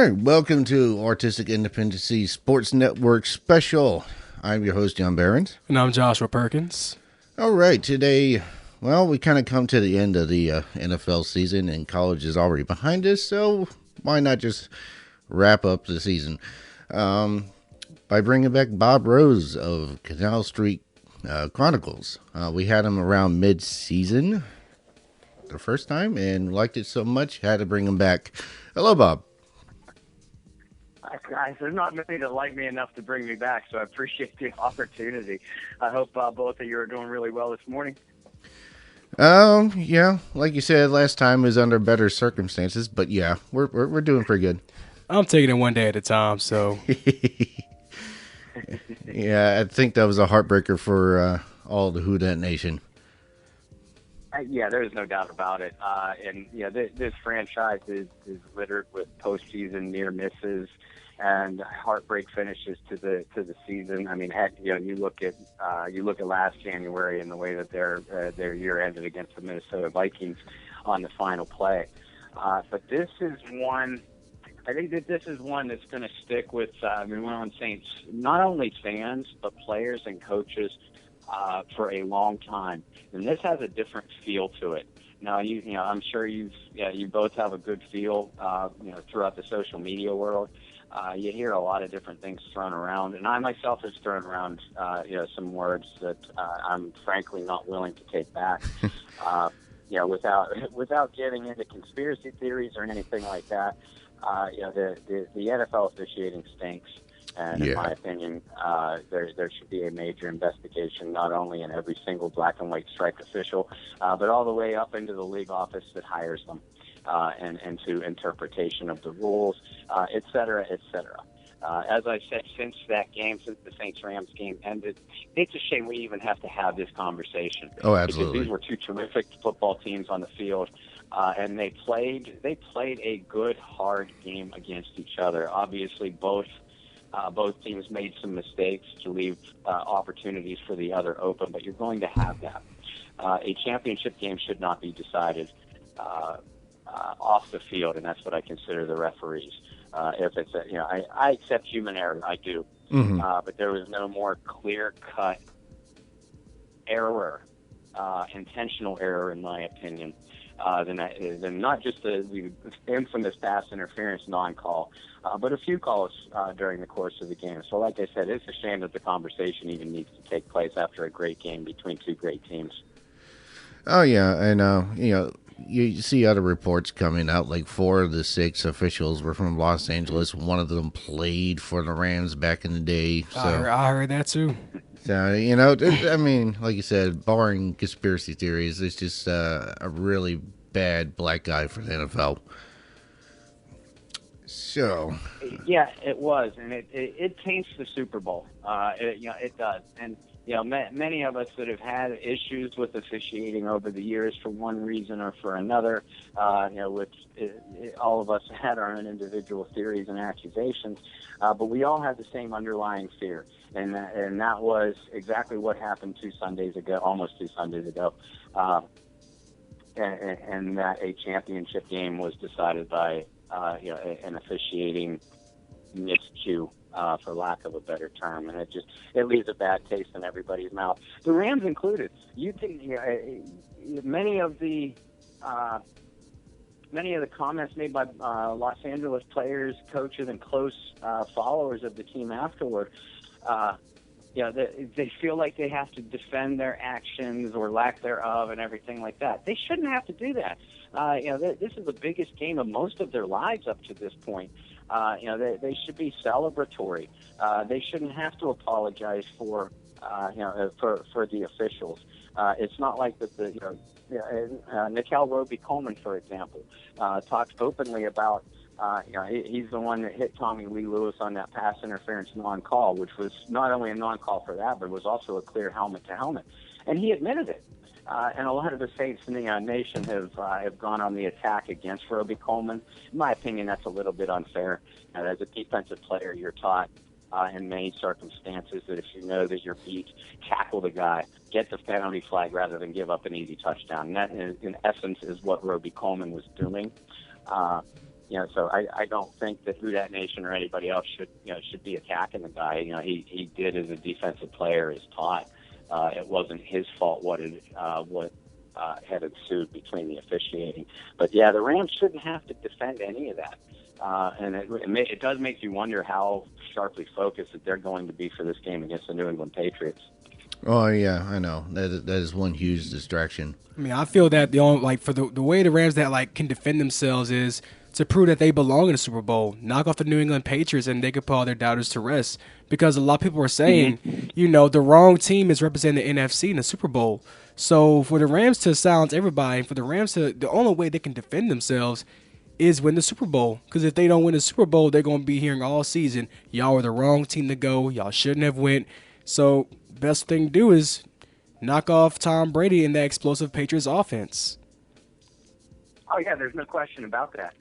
right, welcome to Artistic Independency Sports Network Special. I'm your host, John Behrens. And I'm Joshua Perkins. All right, today, well, we kind of come to the end of the NFL season, and college is already behind us, so why not just wrap up the season by bringing back Bob Rose of Canal Street Chronicles. We had him around mid-season the first time and liked it so much, had to bring him back. Hello, Bob. Guys, there's not many that like me enough to bring me back, so I appreciate the opportunity. I hope both of you are doing really well this morning. Yeah, like you said, last time was under better circumstances, but yeah, we're doing pretty good. I'm taking it one day at a time, so. Yeah, I think that was a heartbreaker for all the Who Dat Nation. Yeah, there's no doubt about it. And yeah, this franchise is littered with postseason near misses and heartbreak finishes to the season. I mean, heck, you look at last January and the way that their year ended against the Minnesota Vikings on the final play. But this is one. I think that this is one that's going to stick with New Orleans Saints, not only fans but players and coaches for a long time. And this has a different feel to it. Now, I'm sure you both have a good feel, throughout the social media world. You hear a lot of different things thrown around, and I myself have thrown around, some words that I'm frankly not willing to take back. Without getting into conspiracy theories or anything like that. The NFL officiating stinks. And in my opinion, there should be a major investigation, not only in every single black and white striped official, but all the way up into the league office that hires them, and to interpretation of the rules, et cetera, et cetera. As I said, since the Saints-Rams game ended, it's a shame we even have to have this conversation. Oh, absolutely. Because these were two terrific football teams on the field, and they played a good, hard game against each other. Obviously, both teams made some mistakes to leave opportunities for the other open, but you're going to have that. A championship game should not be decided off the field, and that's what I consider the referees. If it's I accept human error, I do, but there was no more clear-cut error, intentional error, in my opinion, than not just the infamous pass interference non-call, but a few calls during the course of the game. So like I said, it's a shame that the conversation even needs to take place after a great game between two great teams. Oh, yeah, and, you see other reports coming out, like 4 of the 6 officials were from Los Angeles. One of them played for the Rams back in the day. So. I heard that, too. So, I mean, like you said, barring conspiracy theories, it's just a really bad black guy for the NFL. So. Yeah, it was, and it taints the Super Bowl. It does. And, many of us that have had issues with officiating over the years for one reason or for another, all of us had our own individual theories and accusations, but we all had the same underlying fear. And that was exactly what happened almost 2 Sundays ago. And that a championship game was decided by, an officiating miscue, for lack of a better term. And it leaves a bad taste in everybody's mouth. The Rams included. You think, many of the comments made by Los Angeles players, coaches, and close followers of the team afterward, they feel like they have to defend their actions or lack thereof and everything like that. They shouldn't have to do that. This is the biggest game of most of their lives up to this point. They should be celebratory. They shouldn't have to apologize for the officials. It's not like that. Nickel Roby-Coleman, for example, talked openly about. He's the one that hit Tommy Lee Lewis on that pass interference non-call, which was not only a non-call for that, but it was also a clear helmet-to-helmet. And he admitted it. And a lot of the Saints in the nation have gone on the attack against Roby-Coleman. In my opinion, that's a little bit unfair. As a defensive player, you're taught in many circumstances that if you know that you're beat, tackle the guy, get the penalty flag rather than give up an easy touchdown. And that, in essence, is what Roby-Coleman was doing. So I don't think that Who Dat Nation or anybody else should be attacking the guy. He did as a defensive player is taught. It wasn't his fault what had ensued between the officiating. But yeah, the Rams shouldn't have to defend any of that. And it does make you wonder how sharply focused that they're going to be for this game against the New England Patriots. Oh yeah, I know that is one huge distraction. I mean, I feel that for the way the Rams that can defend themselves is to prove that they belong in the Super Bowl, knock off the New England Patriots, and they could put all their doubters to rest. Because a lot of people are saying, the wrong team is representing the NFC in the Super Bowl. So for the Rams to silence everybody, for the Rams the only way they can defend themselves is win the Super Bowl. Because if they don't win the Super Bowl, they're going to be hearing all season, y'all were the wrong team to go, y'all shouldn't have went. So best thing to do is knock off Tom Brady in that explosive Patriots offense. Oh yeah, there's no question about that.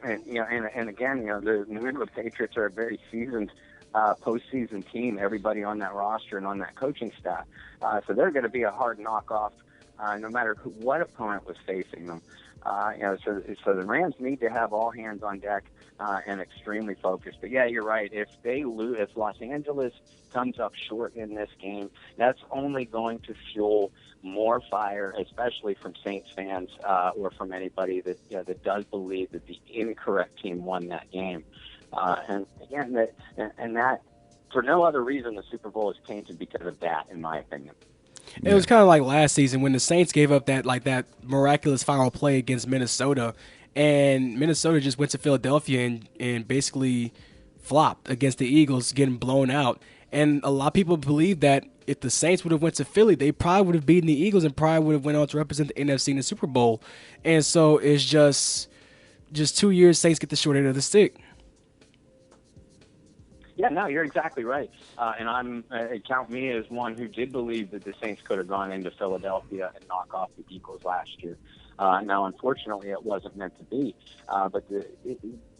And again, the New England Patriots are a very seasoned postseason team. Everybody on that roster and on that coaching staff, so they're going to be a hard knockoff, no matter what opponent was facing them. So the Rams need to have all hands on deck and extremely focused. But yeah, you're right. If they lose, if Los Angeles comes up short in this game, that's only going to fuel more fire, especially from Saints fans or from anybody that does believe that the incorrect team won that game. And again, that for no other reason, the Super Bowl is tainted because of that, in my opinion. It was kind of like last season when the Saints gave up that miraculous final play against Minnesota, and Minnesota just went to Philadelphia and basically flopped against the Eagles, getting blown out. And a lot of people believe that if the Saints would have went to Philly, they probably would have beaten the Eagles and probably would have went on to represent the NFC in the Super Bowl. And so it's just 2 years Saints get the short end of the stick. Yeah, no, you're exactly right. And count me as one who did believe that the Saints could have gone into Philadelphia and knock off the Eagles last year. Now, unfortunately, it wasn't meant to be. But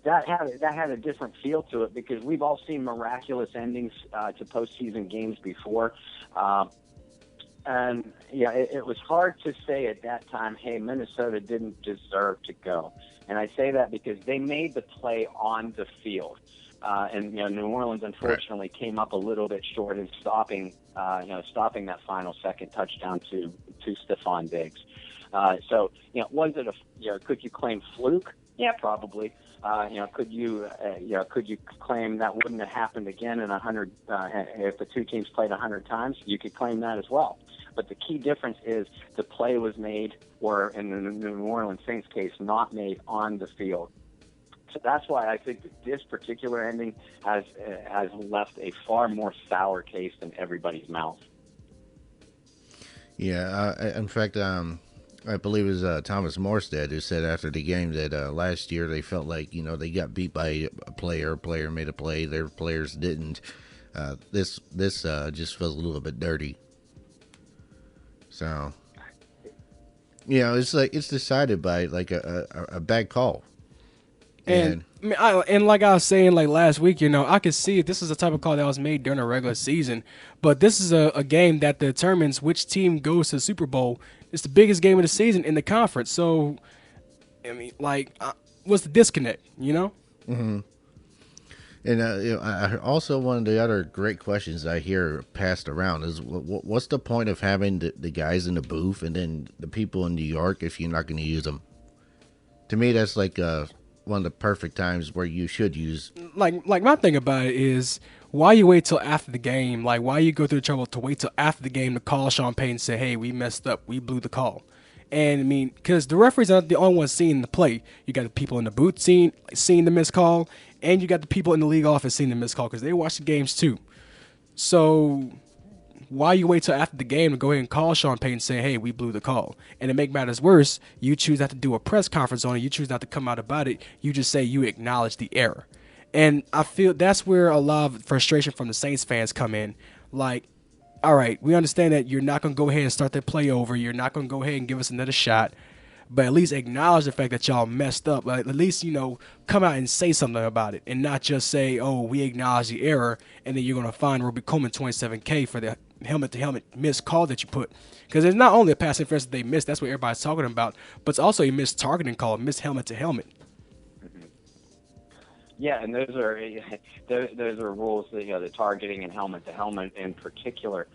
that had a different feel to it because we've all seen miraculous endings to postseason games before. And yeah, it was hard to say at that time, hey, Minnesota didn't deserve to go. And I say that because they made the play on the field. And New Orleans unfortunately came up a little bit short in stopping that final second touchdown to Stephon Diggs. So was it could you claim fluke? Yeah, probably. Could you claim that wouldn't have happened again in 100 if the two teams played 100 times? You could claim that as well. But the key difference is the play was made, or in the New Orleans Saints case, not made on the field. So that's why I think that this particular ending has left a far more sour taste in everybody's mouth. Yeah, in fact, I believe it was Thomas Morstead who said after the game that last year they felt like they got beat by a player made a play, their players didn't. This just feels a little bit dirty. So it's like it's decided by like a bad call. And like I was saying last week, I could see this is the type of call that was made during a regular season, but this is a game that determines which team goes to the Super Bowl. It's the biggest game of the season in the conference. So, what's the disconnect? Mm-hmm. And I also one of the other great questions I hear passed around is what's the point of having the guys in the booth and then the people in New York if you're not going to use them? To me, that's like one of the perfect times where you should use. Like my thing about it is why you wait till after the game? Like why you go through the trouble to wait till after the game to call Sean Payton and say, hey, we messed up, we blew the call. And I mean, because the referees aren't the only ones seeing the play. You got the people in the booth seeing the missed call, and you got the people in the league office seeing the missed call because they watch the games too. So why you wait till after the game to go ahead and call Sean Payton and say, hey, we blew the call? And to make matters worse, you choose not to do a press conference on it. You choose not to come out about it. You just say you acknowledge the error. And I feel that's where a lot of frustration from the Saints fans come in. Like, all right, we understand that you're not going to go ahead and start that play over. You're not going to go ahead and give us another shot. But at least acknowledge the fact that y'all messed up. Like, at least, come out and say something about it and not just say, oh, we acknowledge the error, and then you're going to fine Ruby Coleman $27K for the helmet-to-helmet missed call that you put. Because it's not only a pass interference that they missed, that's what everybody's talking about, but it's also a missed targeting call, missed helmet-to-helmet. Yeah, and those are rules that the targeting and helmet to helmet in particular,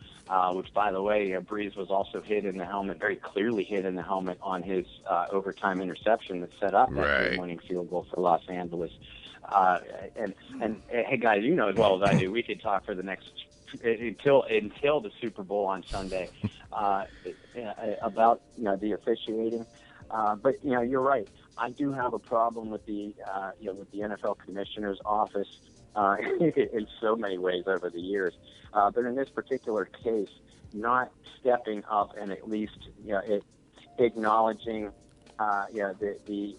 which by the way, Breeze was also hit in the helmet, very clearly hit in the helmet on his overtime interception that set up that Right. game-winning field goal for Los Angeles. And hey guys, you know as well as I do, we could talk for the next until the Super Bowl on Sunday about the officiating. But you're right. I do have a problem with the with the NFL Commissioner's Office in so many ways over the years. But in this particular case, not stepping up and at least acknowledging the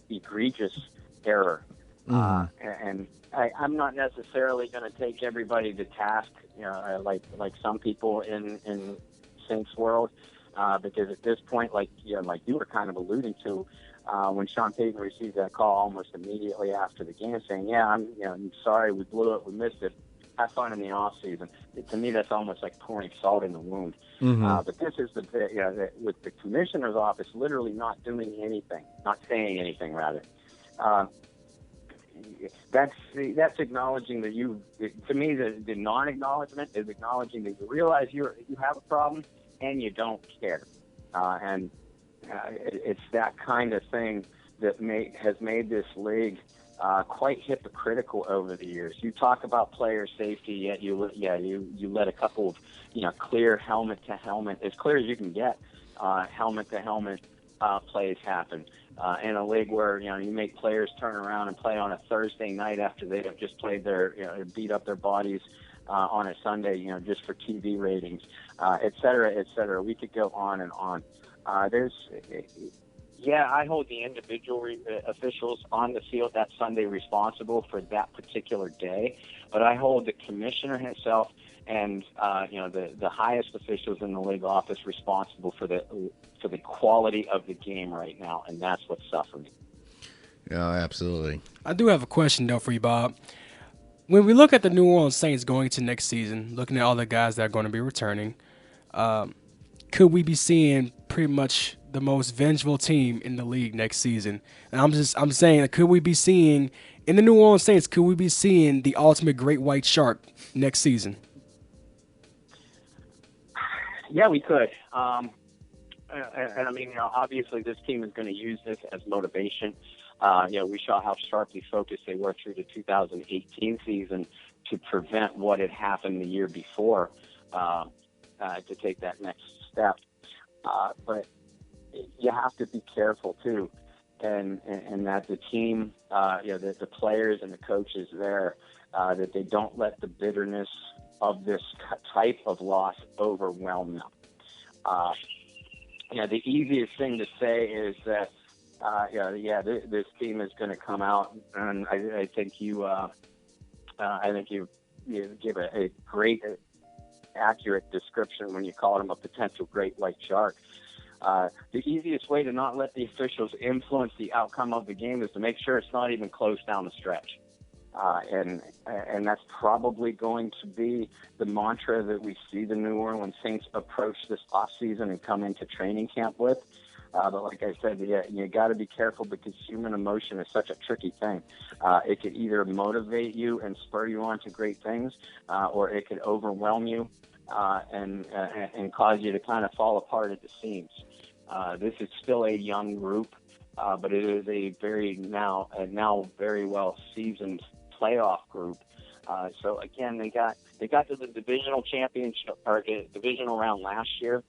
egregious error. And I'm not necessarily going to take everybody to task, like some people in Saints world, because at this point, like you were kind of alluding to, when Sean Payton received that call almost immediately after the game, saying, "Yeah, I'm sorry, we blew it, we missed it. Have fun in the off season." To me, that's almost like pouring salt in the wound. But this is with the commissioner's office literally not doing anything, not saying anything rather. That's acknowledging that to me, the non-acknowledgement is acknowledging that you realize you have a problem and you don't care. And it's that kind of thing that has made this league quite hypocritical over the years. You talk about player safety, yet you let a couple of clear helmet to helmet, as clear as you can get, helmet to helmet plays happen. In a league where you make players turn around and play on a Thursday night after they have just played beat up their bodies on a Sunday, just for TV ratings, et cetera, et cetera. We could go on and on. I hold the individual officials on the field that Sunday responsible for that particular day, but I hold the commissioner himself and the highest officials in the league office responsible for the quality of the game right now, and that's what's suffering. Yeah, absolutely. I do have a question though for you, Bob. When we look at the New Orleans Saints going to next season, looking at all the guys that are going to be returning, could we be seeing pretty much the most vengeful team in the league next season? And I'm saying, could we be seeing in the New Orleans Saints? Could we be seeing the ultimate great white shark next season? Yeah, we could. And I mean, obviously, this team is going to use this as motivation. We saw how sharply focused they were through the 2018 season to prevent what had happened the year before to take that next step. But you have to be careful too, and that the team, the players and the coaches there, that they don't let the bitterness of this type of loss overwhelm them. The easiest thing to say is that, this team is going to come out, and I think you give a great, accurate description when you call them a potential great white shark. The easiest way to not let the officials influence the outcome of the game is to make sure it's not even close down the stretch. And that's probably going to be the mantra that we see the New Orleans Saints approach this offseason and come into training camp with. But like I said, you got to be careful because human emotion is such a tricky thing. It could either motivate you and spur you on to great things, or it could overwhelm you and cause you to kind of fall apart at the seams. This is still a young group, but it is a now very well seasoned playoff group. So again, they got to the divisional championship or divisional round last year.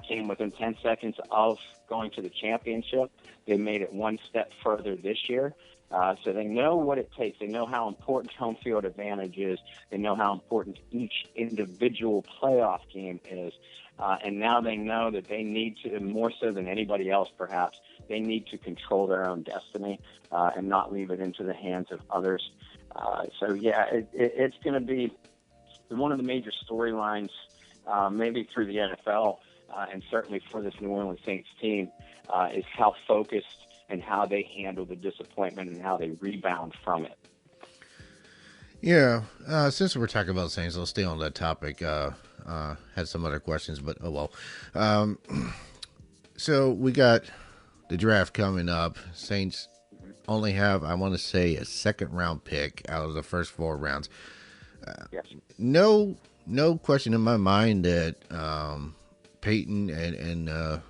Came within 10 seconds of going to the championship. They made it one step further this year. So they know what it takes. They know how important home field advantage is. They know how important each individual playoff game is. And now they know that they need to, more so than anybody else perhaps, they need to control their own destiny and not leave it into the hands of others. It's going to be one of the major storylines, maybe through the NFL, and certainly for this New Orleans Saints team, is how focused and how they handle the disappointment and how they rebound from it. Yeah, since we're talking about Saints, I'll stay on that topic. Had some other questions, but oh well. So we got the draft coming up. Saints only have, I want to say, a second round pick out of the first 4 rounds. Yes. No question in my mind that Peyton and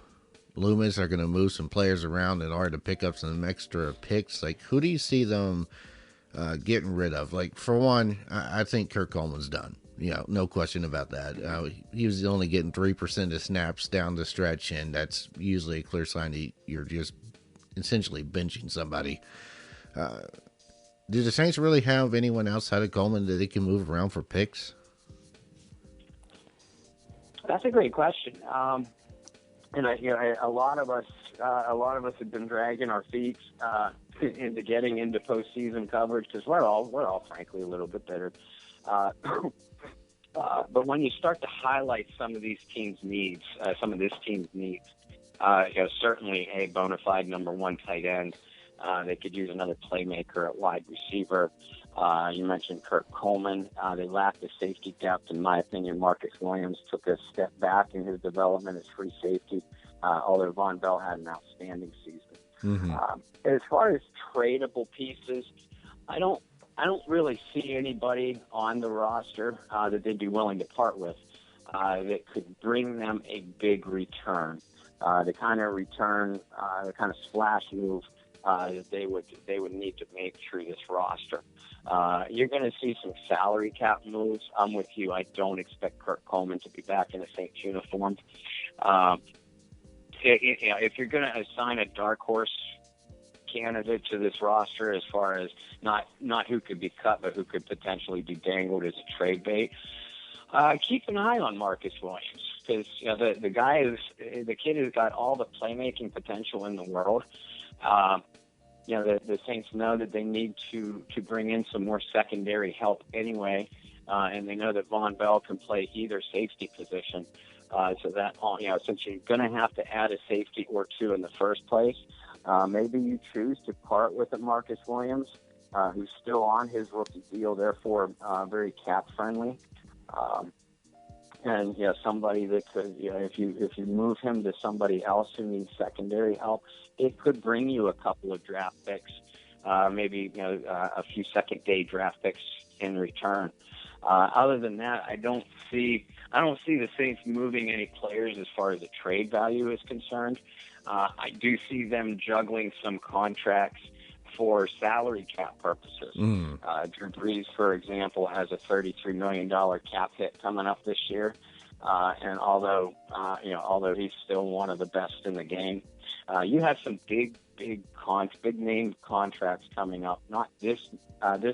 Loomis are going to move some players around in order to pick up some extra picks. Like, who do you see them getting rid of? Like, for one, I think Kirk Coleman's done. No question about that. He was only getting 3% of snaps down the stretch, and that's usually a clear sign that you're just essentially benching somebody. Do the Saints really have anyone outside of Coleman that they can move around for picks? That's a great question. A lot of us have been dragging our feet into getting into postseason coverage because we're all frankly a little bit better. But when you start to highlight some of this team's needs, certainly a bona fide number one tight end. They could use another playmaker at wide receiver. You mentioned Kirk Coleman. They lack the safety depth, in my opinion. Marcus Williams took a step back in his development as free safety, although Von Bell had an outstanding season. Mm-hmm. As far as tradable pieces, I don't really see anybody on the roster that they'd be willing to part with that could bring them a big return. The kind of splash move that they would need to make through this roster. You're going to see some salary cap moves. I'm with you. I don't expect Kirk Coleman to be back in a Saints uniform. If you're going to assign a dark horse candidate to this roster, as far as not who could be cut, but who could potentially be dangled as a trade bait, keep an eye on Marcus Williams, because the kid has got all the playmaking potential in the world. The Saints know that they need to bring in some more secondary help anyway, and they know that Von Bell can play either safety position. So that since you're going to have to add a safety or two in the first place, maybe you choose to part with a Marcus Williams, who's still on his rookie deal, therefore very cap friendly. And somebody that could, if you move him to somebody else who needs secondary help, it could bring you a couple of draft picks, maybe a few second day draft picks in return. Other than that, I don't see the Saints moving any players as far as the trade value is concerned. I do see them juggling some contracts for salary cap purposes. Drew Brees, for example, has a $33 million cap hit coming up this year. And although he's still one of the best in the game, you have some big name contracts coming up, not this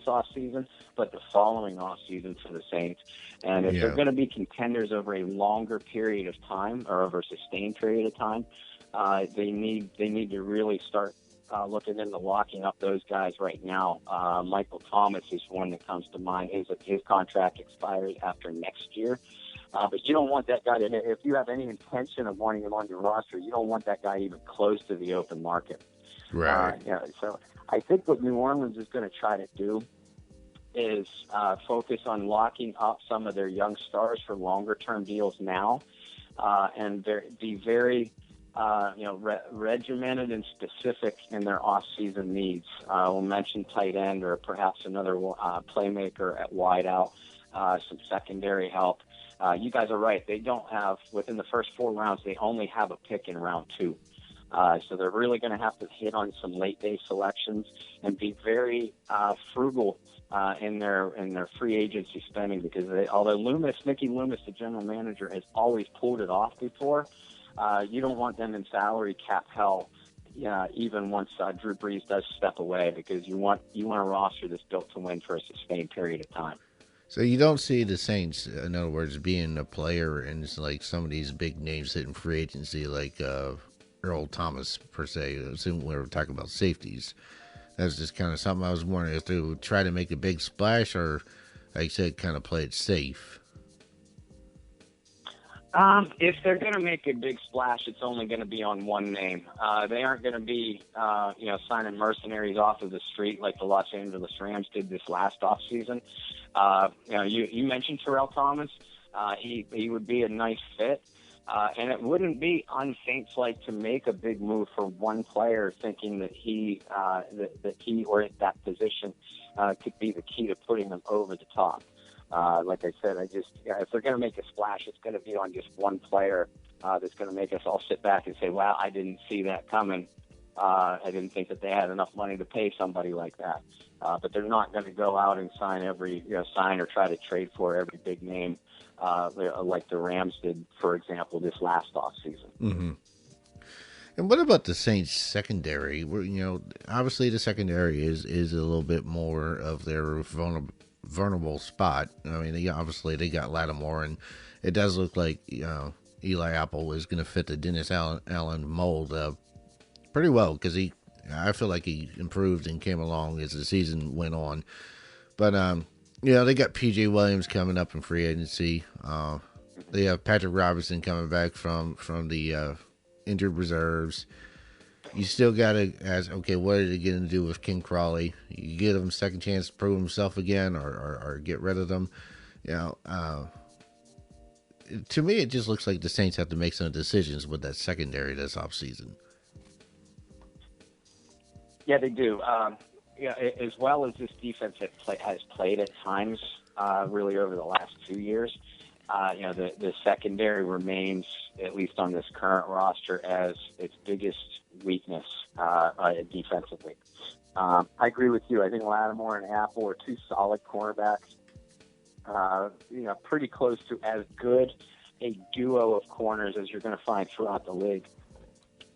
off season, but the following off season for the Saints. And if they're going to be contenders over a longer period of time, or over a sustained period of time, they need to really start looking into locking up those guys right now. Michael Thomas is one that comes to mind. His contract expires after next year. But you don't want that guy if you have any intention of wanting him on your roster, you don't want that guy even close to the open market. Right. So I think what New Orleans is going to try to do is focus on locking up some of their young stars for longer-term deals now, and be very regimented and specific in their off-season needs. We'll mention tight end or perhaps another playmaker at wideout, some secondary help. You guys are right. They don't have, within the first 4 rounds, they only have a pick in round 2. So they're really going to have to hit on some late-day selections and be very frugal in their free agency spending, because although Mickey Loomis, the general manager, has always pulled it off before, you don't want them in salary cap hell, even once Drew Brees does step away, because you want a roster that's built to win for a sustained period of time. So you don't see the Saints, in other words, being a player in like some of these big names hitting free agency, like Earl Thomas per se. Assuming we were talking about safeties. That's just kind of something I was wondering if they would try to make a big splash, or, like I said, kind of play it safe. If they're going to make a big splash, it's only going to be on one name. They aren't going to be, signing mercenaries off of the street like the Los Angeles Rams did this last offseason. You mentioned Terrell Thomas. He would be a nice fit. And it wouldn't be un-Saints-like to make a big move for one player, thinking that he or that position could be the key to putting them over the top. Like I said, if they're going to make a splash, it's going to be on just one player that's going to make us all sit back and say, "Wow, I didn't see that coming. I didn't think that they had enough money to pay somebody like that." But they're not going to go out and sign or try to trade for every big name like the Rams did, for example, this last offseason. Mm-hmm. And what about the Saints secondary? Obviously the secondary is a little bit more of their vulnerable spot. I mean, they got Lattimore, and it does look like Eli Apple is going to fit the Dennis Allen mold pretty well, because I feel like he improved and came along as the season went on. But they got P.J. Williams coming up in free agency. They have Patrick Robinson coming back from the injured reserves. You still got to ask, okay, what are they going to do with King Crawley? You give him a second chance to prove himself again, or get rid of them. To me, it just looks like the Saints have to make some decisions with that secondary this offseason. Yeah, they do. As well as this defense has played at times, really over the last 2 years, the secondary remains, at least on this current roster, as its biggest weakness defensively. I agree with you. I think Lattimore and Apple are two solid cornerbacks. Pretty close to as good a duo of corners as you're going to find throughout the league.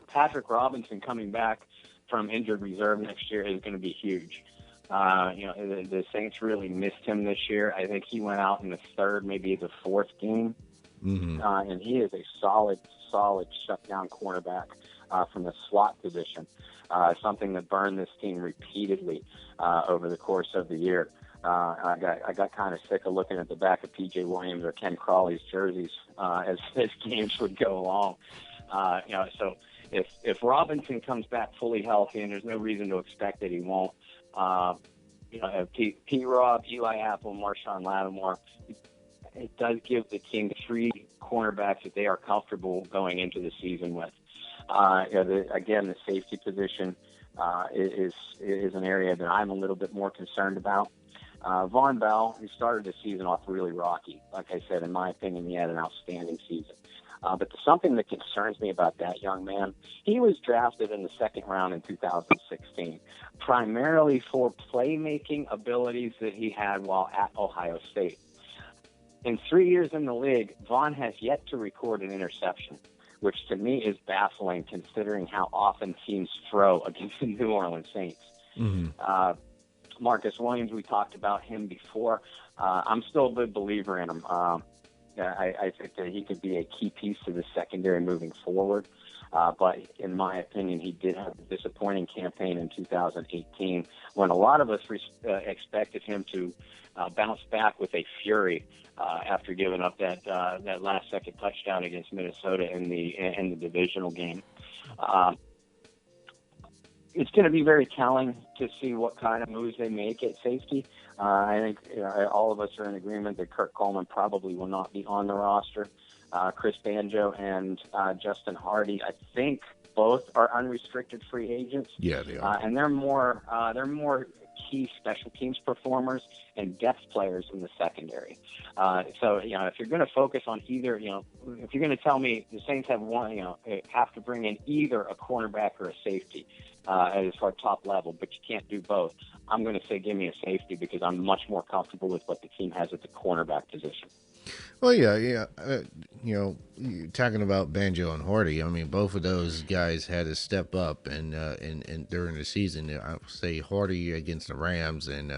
Patrick Robinson coming back from injured reserve next year is going to be huge. The Saints really missed him this year. I think he went out in the third, maybe the fourth game. Mm-hmm. And he is a solid shutdown cornerback from the slot position, something that burned this team repeatedly over the course of the year. I got kind of sick of looking at the back of P.J. Williams or Ken Crawley's jerseys as games would go along. So if Robinson comes back fully healthy, and there's no reason to expect that he won't, P-Rob, Eli Apple, Marshawn Lattimore, it does give the team three cornerbacks that they are comfortable going into the season with. The safety position is an area that I'm a little bit more concerned about. Von Bell, who started the season off really rocky. Like I said, in my opinion, he had an outstanding season. But something that concerns me about that young man, he was drafted in the second round in 2016, primarily for playmaking abilities that he had while at Ohio State. In 3 years in the league, Vaughn has yet to record an interception, which to me is baffling considering how often teams throw against the New Orleans Saints. Mm-hmm. Marcus Williams, we talked about him before. I'm still a big believer in him. I think that he could be a key piece to the secondary moving forward. But in my opinion, he did have a disappointing campaign in 2018 when a lot of us expected him to bounce back with a fury after giving up that last-second touchdown against Minnesota in the divisional game. It's going to be very telling to see what kind of moves they make at safety. I think all of us are in agreement that Kurt Coleman probably will not be on the roster. Chris Banjo and Justin Hardy, I think both are unrestricted free agents. Yeah, they are. And they're more key special teams performers and depth players in the secondary. So if you're going to focus on either, if you're going to tell me the Saints have have to bring in either a cornerback or a safety as our top level, but you can't do both, I'm going to say give me a safety because I'm much more comfortable with what the team has at the cornerback position. Well, yeah. Talking about Banjo and Hardy, I mean, both of those guys had to step up, and during the season, I would say Hardy against the Rams and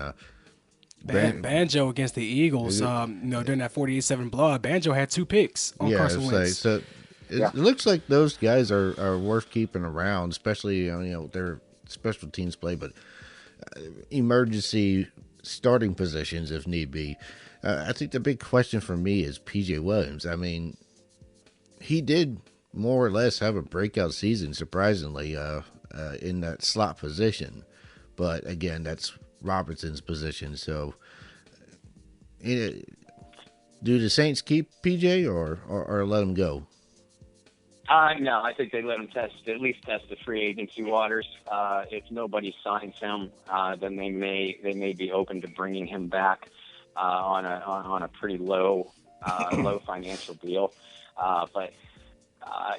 Banjo against the Eagles. During that 48-7 blowout, Banjo had 2 picks on Carson Wentz. It looks like those guys are worth keeping around, especially their special teams play, but emergency starting positions if need be. I think the big question for me is P.J. Williams. I mean, he did more or less have a breakout season, surprisingly, in that slot position. But again, that's Robertson's position. So, do the Saints keep P.J. or let him go? No, I think they let him at least test the free agency waters. If nobody signs him, then they may be open to bringing him back on a pretty low financial deal. But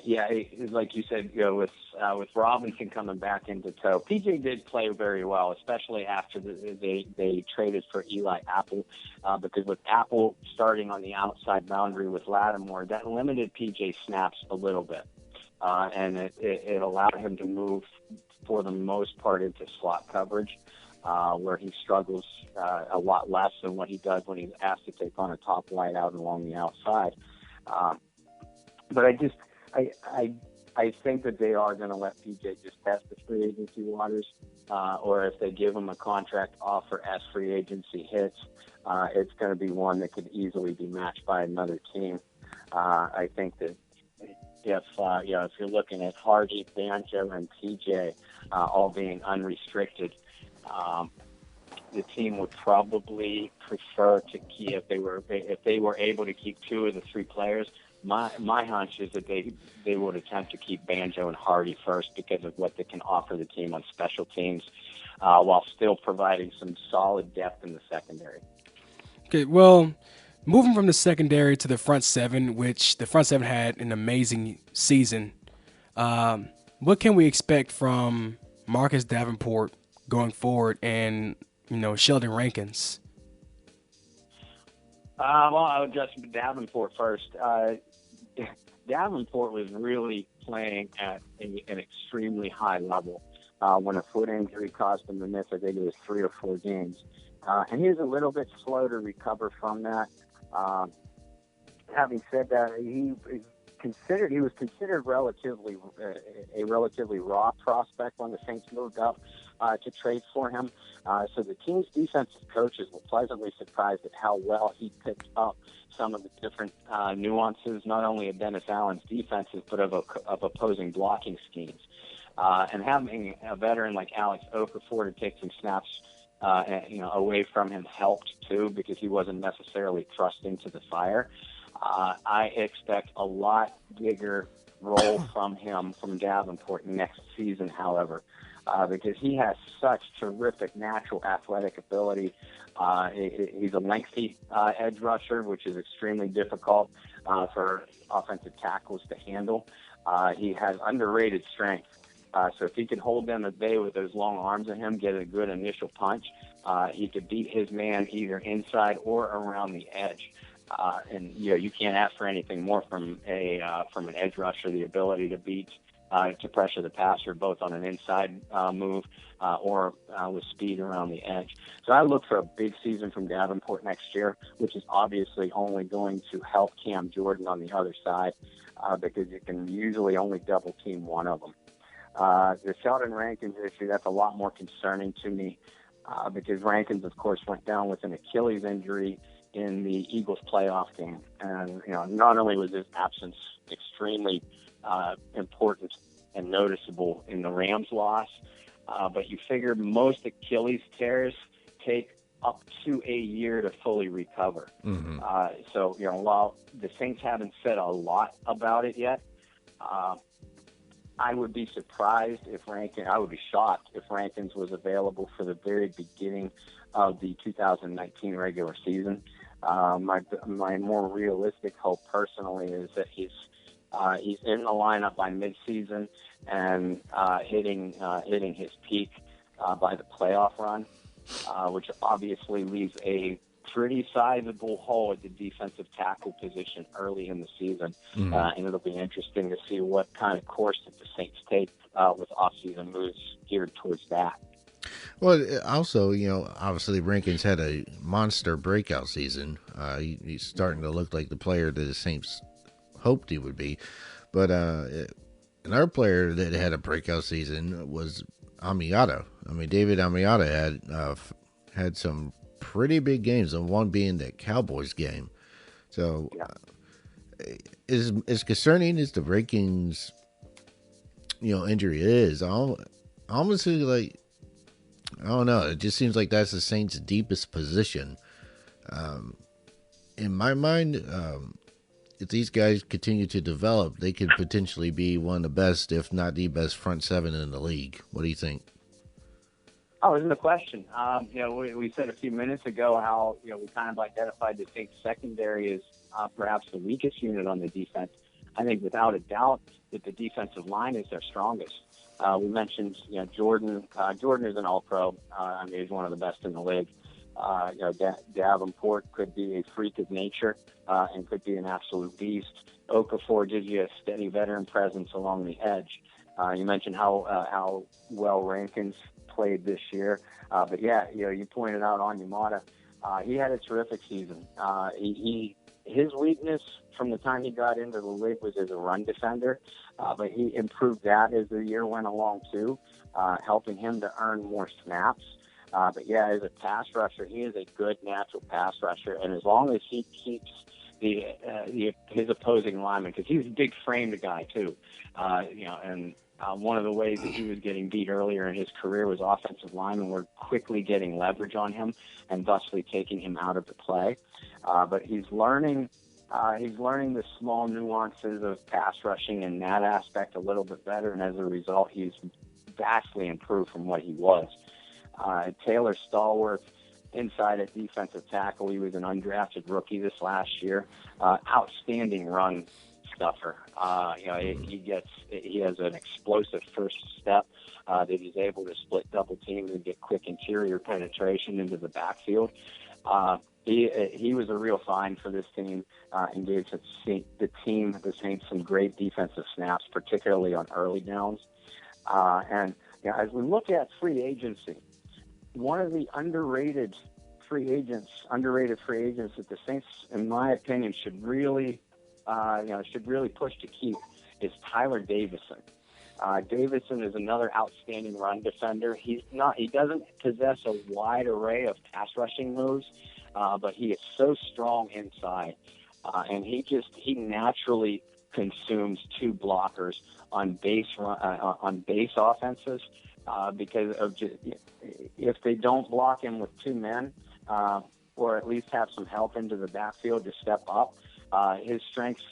yeah, like you said, with Robinson coming back into tow, PJ did play very well, especially after they traded for Eli Apple, because with Apple starting on the outside boundary with Lattimore, that limited PJ snaps a little bit, and it allowed him to move for the most part into slot coverage, where he struggles a lot less than what he does when he's asked to take on a top wide out along the outside. But I think that they are going to let PJ just test the free agency waters, or if they give him a contract offer as free agency hits, it's going to be one that could easily be matched by another team. I think that if you're looking at Hardy, Banjo, and PJ all being unrestricted, the team would probably prefer to keep, if they were able to keep two of the three players. My hunch is that they would attempt to keep Banjo and Hardy first because of what they can offer the team on special teams, while still providing some solid depth in the secondary. Okay, well, moving from the secondary to the front seven, which the front seven had an amazing season, what can we expect from Marcus Davenport going forward and, Sheldon Rankins? Well, I'll address Davenport first. Davenport was really playing at an extremely high level when a foot injury caused him to miss, I think it was 3 or 4 games. And he was a little bit slow to recover from that. Having said that, he was considered a relatively raw prospect when the Saints moved up to trade for him. So the team's defensive coaches were pleasantly surprised at how well he picked up some of the different nuances, not only of Dennis Allen's defenses, but of opposing blocking schemes. And having a veteran like Alex Okafor to take some snaps away from him helped too, because he wasn't necessarily thrust into the fire. I expect a lot bigger role from Davenport next season, however, because he has such terrific natural athletic ability. He's a lengthy edge rusher, which is extremely difficult for offensive tackles to handle. He has underrated strength. So if he can hold them at bay with those long arms of him, get a good initial punch, he could beat his man either inside or around the edge. And you can't ask for anything more from an edge rusher, the ability to pressure the passer both on an inside move or with speed around the edge. So I look for a big season from Davenport next year, which is obviously only going to help Cam Jordan on the other side, because you can usually only double team one of them. The Sheldon Rankins issue, that's a lot more concerning to me, because Rankins, of course, went down with an Achilles injury in the Eagles playoff game. And, not only was his absence extremely important and noticeable in the Rams loss, but you figure most Achilles tears take up to a year to fully recover. Mm-hmm. So, while the Saints haven't said a lot about it yet, I would be shocked if Rankins was available for the very beginning of the 2019 regular season. My more realistic hope personally is that he's in the lineup by midseason and hitting his peak by the playoff run, which obviously leaves a pretty sizable hole at the defensive tackle position early in the season. Mm-hmm. And it'll be interesting to see what kind of course that the Saints take with offseason moves geared towards that. Well, also, obviously Rankins had a monster breakout season. He's starting to look like the player that the Saints hoped he would be. But another player that had a breakout season was Amiata. David Amiata had some pretty big games, and one being that Cowboys game. So, as concerning as the Rankins, injury is, honestly, like, I don't know. It just seems like that's the Saints' deepest position. In my mind, if these guys continue to develop, they could potentially be one of the best, if not the best, front seven in the league. What do you think? Oh, isn't a question. We said a few minutes ago how we kind of identified the Saints secondary as perhaps the weakest unit on the defense. I think without a doubt that the defensive line is their strongest. We mentioned Jordan. Jordan is an All-Pro. He's one of the best in the league. Davenport could be a freak of nature and could be an absolute beast. Okafor gives you a steady veteran presence along the edge. You mentioned how well Rankins played this year. But you pointed out Onyemata. He had a terrific season. His weakness from the time he got into the league was as a run defender, but he improved that as the year went along too, helping him to earn more snaps. As a pass rusher, he is a good natural pass rusher, and as long as he keeps his opposing lineman, because he's a big framed guy too, one of the ways that he was getting beat earlier in his career was offensive linemen were quickly getting leverage on him and thusly taking him out of the play. But he's learning the small nuances of pass rushing in that aspect a little bit better, and as a result, he's vastly improved from what he was. Taylor Stallworth, inside at defensive tackle, he was an undrafted rookie this last year. Outstanding run stuffer. He has an explosive first step that he's able to split double teams and get quick interior penetration into the backfield. He was a real find for this team and gave the Saints some great defensive snaps, particularly on early downs. As we look at free agency, one of the underrated free agents that the Saints, in my opinion, should really push to keep is Tyler Davison. Davison is another outstanding run defender. He doesn't possess a wide array of pass rushing moves, but he is so strong inside, and he naturally consumes two blockers on base offenses because of if they don't block him with two men, or at least have some help into the backfield to step up. His strength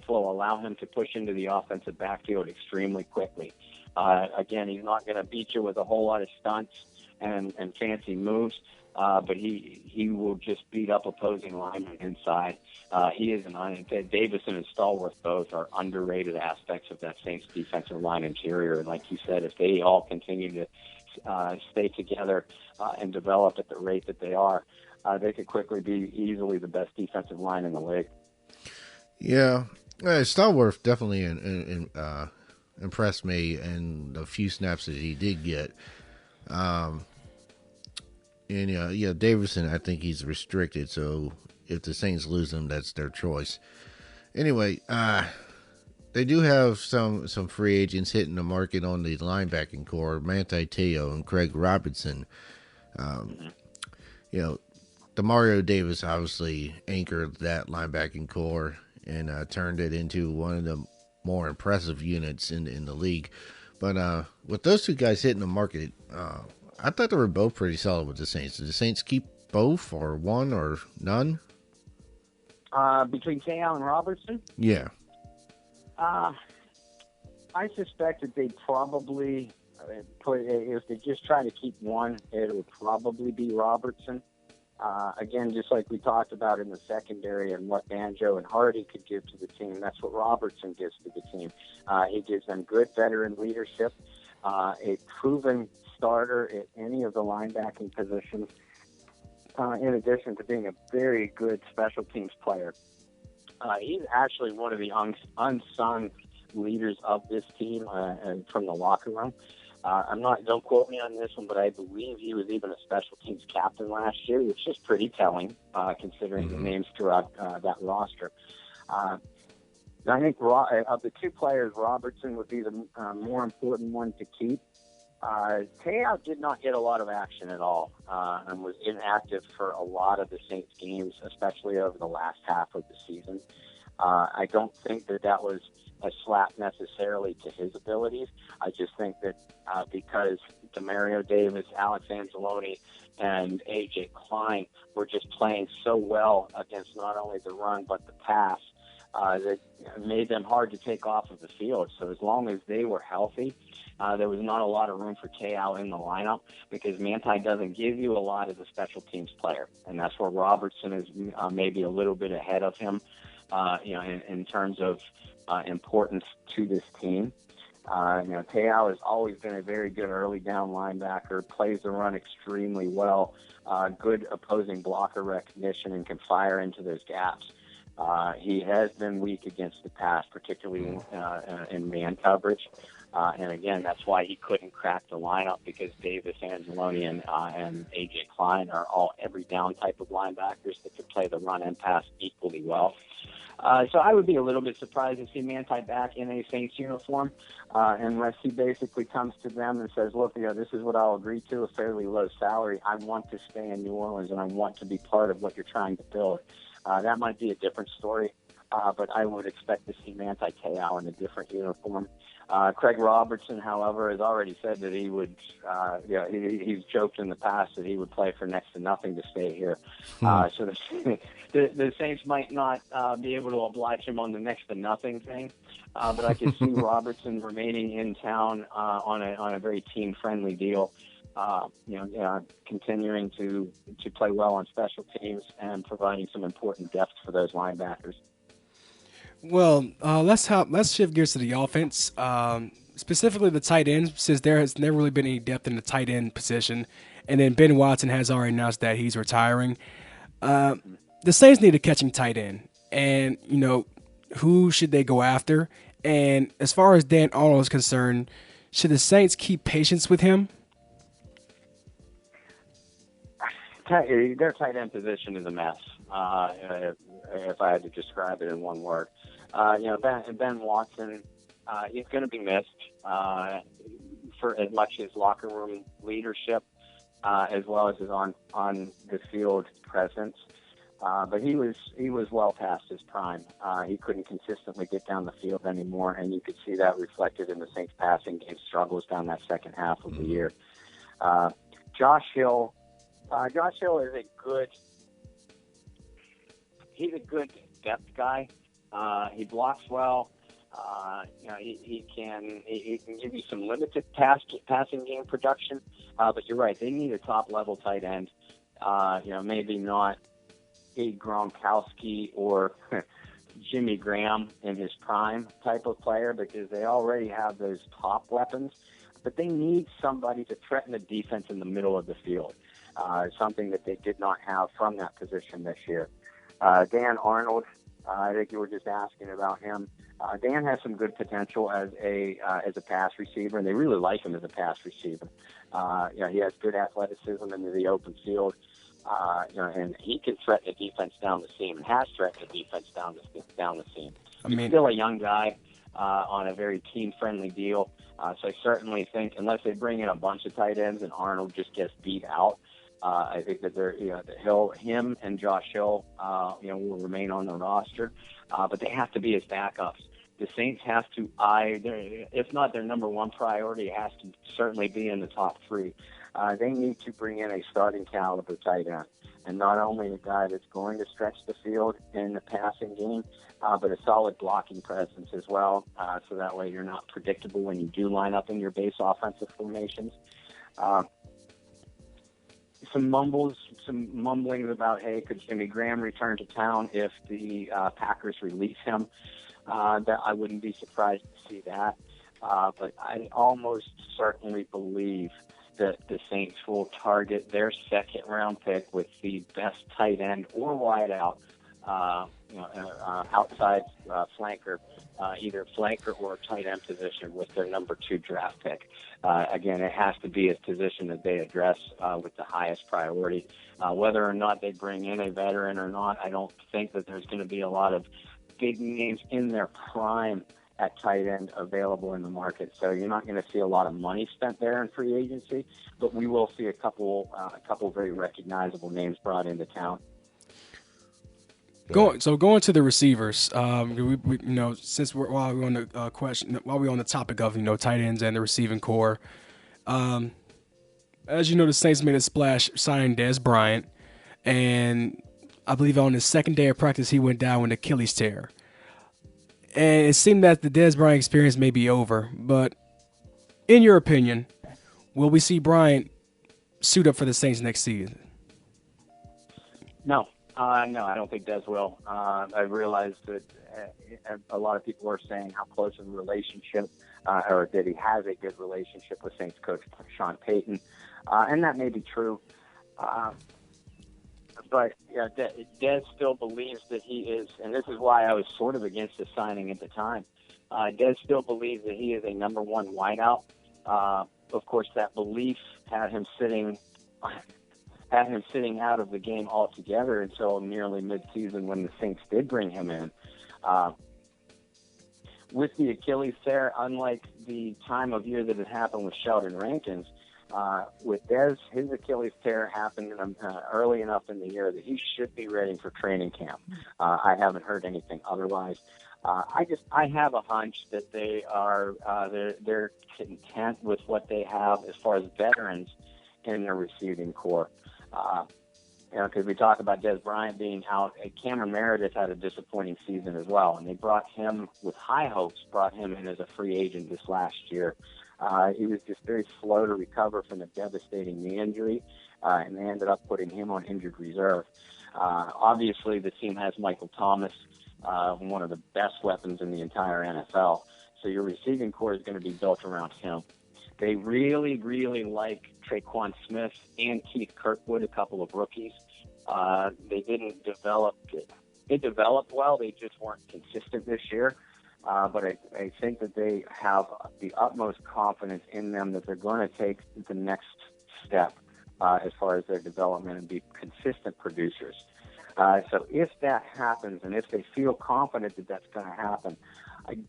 will allow him to push into the offensive backfield extremely quickly. Again, he's not going to beat you with a whole lot of stunts and fancy moves, but he will just beat up opposing linemen inside. Davison and Stallworth both are underrated aspects of that Saints defensive line interior. And like you said, if they all continue to stay together and develop at the rate that they are, they could quickly be easily the best defensive line in the league. Yeah, Stallworth definitely impressed me in the few snaps that he did get. Davison, I think he's restricted, so if the Saints lose him, that's their choice. Anyway, they do have some free agents hitting the market on the linebacking core, Manti Te'o and Craig Robinson. Demario Davis obviously anchored that linebacking core and turned it into one of the more impressive units in the league. But with those two guys hitting the market, I thought they were both pretty solid with the Saints. Did the Saints keep both, or one, or none? Between Te'o and Robertson? Yeah. I suspect that they'd probably if they just try to keep one, it would probably be Robertson. Again, just like we talked about in the secondary and what Banjo and Hardy could give to the team, that's what Robertson gives to the team. He gives them good veteran leadership, a proven starter at any of the linebacking positions, in addition to being a very good special teams player. He's actually one of the unsung leaders of this team and from the locker room. Don't quote me on this one, but I believe he was even a special teams captain last year, which is pretty telling, considering the names throughout that roster. I think of the two players, Robertson would be the more important one to keep. Te'o did not get a lot of action at all and was inactive for a lot of the Saints games, especially over the last half of the season. I don't think that was a slap necessarily to his abilities. I just think that because Demario Davis, Alex Anzalone, and A.J. Klein were just playing so well against not only the run but the pass, that made them hard to take off of the field. So as long as they were healthy, there was not a lot of room for Taysom in the lineup because Manti doesn't give you a lot as a special teams player, and that's where Robertson is maybe a little bit ahead of him, in terms of importance to this team. Taysom has always been a very good early down linebacker, plays the run extremely well, good opposing blocker recognition, and can fire into those gaps. He has been weak against the pass, particularly in man coverage. And again, that's why he couldn't crack the lineup, because Davis, Anzalone, and A.J. Klein are all every down type of linebackers that could play the run and pass equally well. So I would be a little bit surprised to see Manti back in a Saints uniform, unless he basically comes to them and says, look, this is what I'll agree to, a fairly low salary. I want to stay in New Orleans, and I want to be part of what you're trying to build. That might be a different story, but I would expect to see Manti Te'o in a different uniform. Craig Robertson, however, has already said that he would, he's joked in the past that he would play for next to nothing to stay here. So the Saints might not be able to oblige him on the next to nothing thing, but I could see Robertson remaining in town on a very team-friendly deal. Continuing to play well on special teams and providing some important depth for those linebackers. Well, let's shift gears to the offense, specifically the tight end, since there has never really been any depth in the tight end position, and then Ben Watson has already announced that he's retiring. The Saints need a catching tight end, and who should they go after? And as far as Dan Arnold is concerned, should the Saints keep patience with him? Their tight end position is a mess, if I had to describe it in one word. Ben Watson, he's going to be missed for as much his locker room leadership as well as his on the field presence. But he was well past his prime. He couldn't consistently get down the field anymore, and you could see that reflected in the Saints passing game struggles down that second half of the year. Josh Hill is he's a good depth guy. He blocks well. He can give you some limited passing game production. But you're right, they need a top level tight end. Maybe not a Gronkowski or Jimmy Graham in his prime type of player, because they already have those top weapons. But they need somebody to threaten the defense in the middle of the field. Something that they did not have from that position this year. Dan Arnold, I think you were just asking about him. Dan has some good potential as a pass receiver, and they really like him as a pass receiver. He has good athleticism into the open field, and he can threaten the defense down the seam, and has threatened the defense down the seam. He's still a young guy on a very team-friendly deal. So I certainly think, unless they bring in a bunch of tight ends and Arnold just gets beat out, I think that him and Josh Hill, will remain on the roster, but they have to be his backups. The Saints have to if not their number one priority, it has to certainly be in the top three. They need to bring in a starting caliber tight end, and not only a guy that's going to stretch the field in the passing game, but a solid blocking presence as well, so that way you're not predictable when you do line up in your base offensive formations. Some mumblings about, hey, could Jimmy Graham return to town if the Packers release him? That I wouldn't be surprised to see that. But I almost certainly believe that the Saints will target their second-round pick with the best tight end or wideout, outside flanker, either flanker or tight end position with their number 2 draft pick. Again, it has to be a position that they address with the highest priority. Whether or not they bring in a veteran or not, I don't think that there's going to be a lot of big names in their prime at tight end available in the market. So you're not going to see a lot of money spent there in free agency, but we will see a couple very recognizable names brought into town. Going to the receivers, since while we're on the topic of tight ends and the receiving core, as you know, the Saints made a splash signing Dez Bryant, and I believe on his second day of practice he went down with an Achilles tear. And it seemed that the Dez Bryant experience may be over. But in your opinion, will we see Bryant suit up for the Saints next season? No, no, I don't think Des will. I realize that a lot of people are saying how close of a relationship, or that he has a good relationship with Saints coach Sean Payton, and that may be true. But yeah, Des still believes that he is, and this is why I was sort of against the signing at the time. Des still believes that he is a number one wideout. Of course, that belief had him sitting out of the game altogether until nearly midseason when the Saints did bring him in. With the Achilles tear, unlike the time of year that it happened with Sheldon Rankins, with Dez, his Achilles tear happened early enough in the year that he should be ready for training camp. I haven't heard anything otherwise. I have a hunch that they're content with what they have as far as veterans in their receiving core. Because we talk about Des Bryant being out, Cameron Meredith had a disappointing season as well, and they brought him with high hopes, brought him in as a free agent this last year. He was just very slow to recover from a devastating knee injury, and they ended up putting him on injured reserve. Obviously, the team has Michael Thomas, one of the best weapons in the entire NFL, so your receiving core is going to be built around him. They really, really like Traquan Smith and Keith Kirkwood, a couple of rookies. They didn't develop – they developed well. They just weren't consistent this year. But I think that they have the utmost confidence in them that they're going to take the next step as far as their development and be consistent producers. So if that happens and if they feel confident that that's going to happen,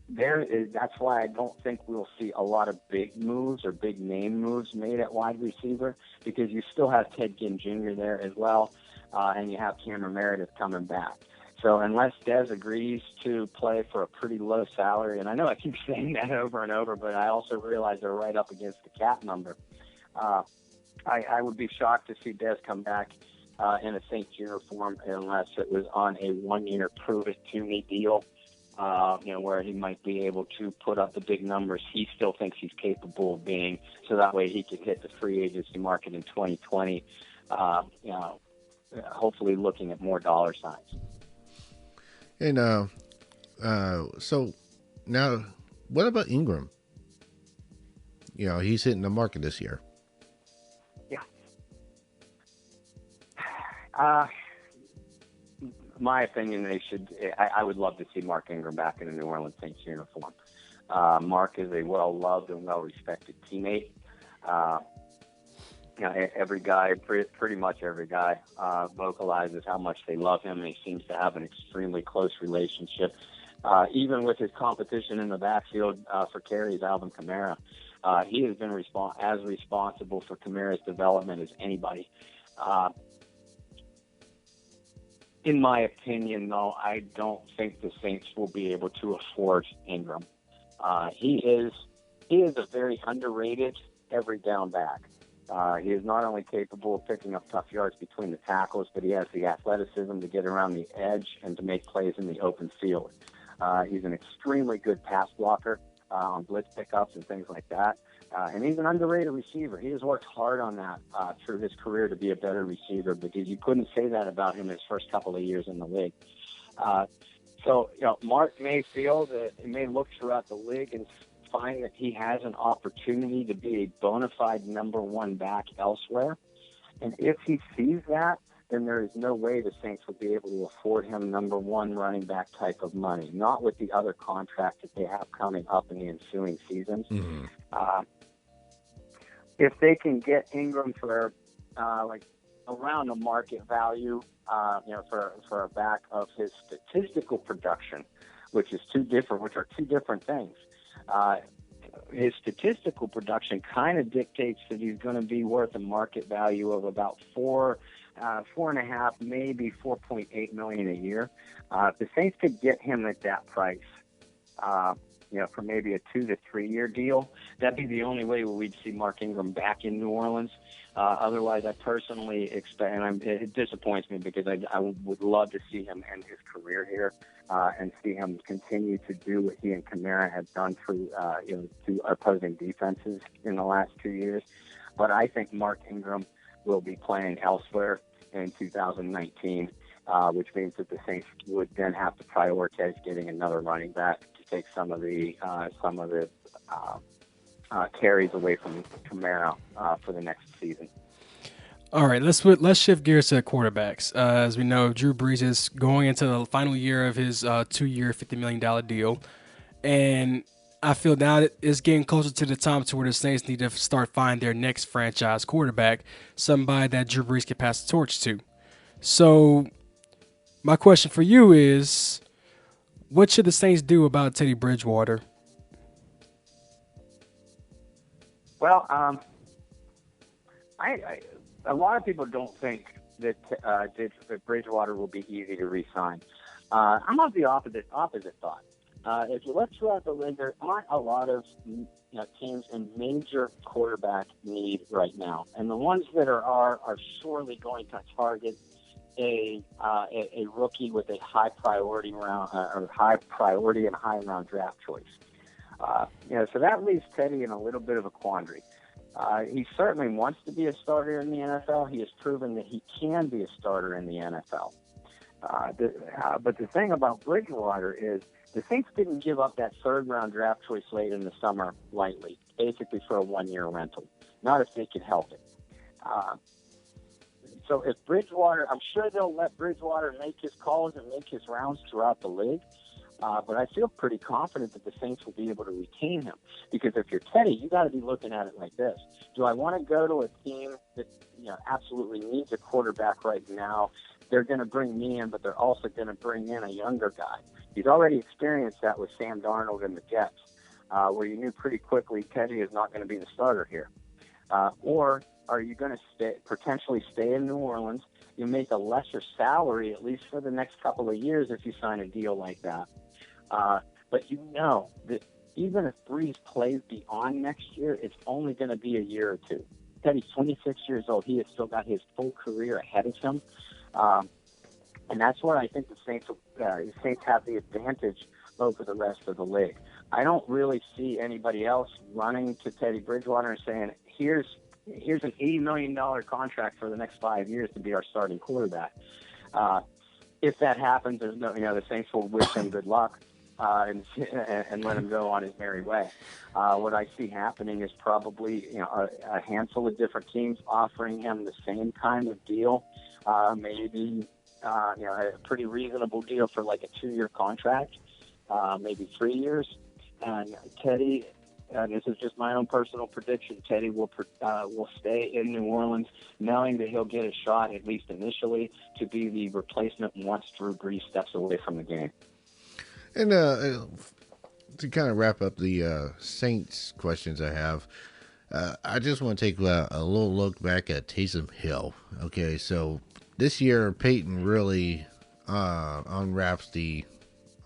that's why I don't think we'll see a lot of big moves or big name moves made at wide receiver, because you still have Ted Ginn Jr. there as well, and you have Cameron Meredith coming back. So unless Dez agrees to play for a pretty low salary, and I know I keep saying that over and over, but I also realize they're right up against the cap number. I would be shocked to see Dez come back in a Saints uniform unless it was on a one-year prove-it-to-me deal. Where he might be able to put up the big numbers he still thinks he's capable of being, so that way he could hit the free agency market in 2020, hopefully looking at more dollar signs. And so now, what about Ingram? He's hitting the market this year. Yeah. My opinion, I would love to see Mark Ingram back in a New Orleans Saints uniform. Mark is a well-loved and well-respected teammate. Every guy, pretty much every guy, vocalizes how much they love him, and he seems to have an extremely close relationship. Even with his competition in the backfield for carries, Alvin Kamara, he has been as responsible for Kamara's development as anybody. In my opinion, though, I don't think the Saints will be able to afford Ingram. He is a very underrated every down back. He is not only capable of picking up tough yards between the tackles, but he has the athleticism to get around the edge and to make plays in the open field. He's an extremely good pass blocker on blitz pickups and things like that. And he's an underrated receiver. He has worked hard on that through his career to be a better receiver, because you couldn't say that about him his first couple of years in the league. So Mark may feel that he may look throughout the league and find that he has an opportunity to be a bona fide number one back elsewhere. And if he sees that, then there is no way the Saints would be able to afford him number one running back type of money, not with the other contracts that they have coming up in the ensuing seasons. Mm-hmm. If they can get Ingram for around the market value, for a back of his statistical production, which are two different things. His statistical production kind of dictates that he's going to be worth a market value of about $4.5, maybe $4.8 million a year. If the Saints could get him at that price, for maybe a 2 to 3 year deal. That'd be the only way we'd see Mark Ingram back in New Orleans. Otherwise, I personally expect, and it disappoints me because I would love to see him end his career here and see him continue to do what he and Kamara have done for to opposing defenses in the last 2 years. But I think Mark Ingram will be playing elsewhere in 2019, which means that the Saints would then have to prioritize getting another running back to take some of the carries away from Kamara for the next season. All right, let's shift gears to quarterbacks. As we know, Drew Brees is going into the final year of his 2-year, $50 million deal, and I feel now that it's getting closer to the time to where the Saints need to start finding their next franchise quarterback, somebody that Drew Brees can pass the torch to. So, my question for you is, what should the Saints do about Teddy Bridgewater? Well, a lot of people don't think that Bridgewater will be easy to re-sign. I'm of the opposite thought. If you look throughout the league, there aren't a lot of teams in major quarterback need right now, and the ones that are surely going to target a rookie with a high priority round or high priority and high round draft choice. So that leaves Teddy in a little bit of a quandary. He certainly wants to be a starter in the NFL. He has proven that he can be a starter in the NFL. But the thing about Bridgewater is the Saints didn't give up that third-round draft choice late in the summer lightly, basically for a 1-year rental, not if they could help it. So if Bridgewater, I'm sure they'll let Bridgewater make his calls and make his rounds throughout the league. But I feel pretty confident that the Saints will be able to retain him. Because if you're Teddy, you got to be looking at it like this. Do I want to go to a team that absolutely needs a quarterback right now? They're going to bring me in, but they're also going to bring in a younger guy. He's already experienced that with Sam Darnold and the Jets, where you knew pretty quickly Teddy is not going to be the starter here. Or are you going to potentially stay in New Orleans? You make a lesser salary, at least for the next couple of years, if you sign a deal like that. But you know that even if Brees plays beyond next year, it's only going to be a year or two. Teddy's 26 years old. He has still got his full career ahead of him. And that's where I think the Saints have the advantage over the rest of the league. I don't really see anybody else running to Teddy Bridgewater and saying, here's an $80 million contract for the next 5 years to be our starting quarterback. If that happens, the Saints will wish him good luck and let him go on his merry way. What I see happening is probably a handful of different teams offering him the same kind of deal, maybe a pretty reasonable deal for like a 2-year contract, maybe 3 years. And Teddy, this is just my own personal prediction, Teddy will stay in New Orleans knowing that he'll get a shot, at least initially, to be the replacement once Drew Brees steps away from the game. And to kind of wrap up the Saints questions I have, I just want to take a little look back at Taysom Hill. Okay, so this year Peyton really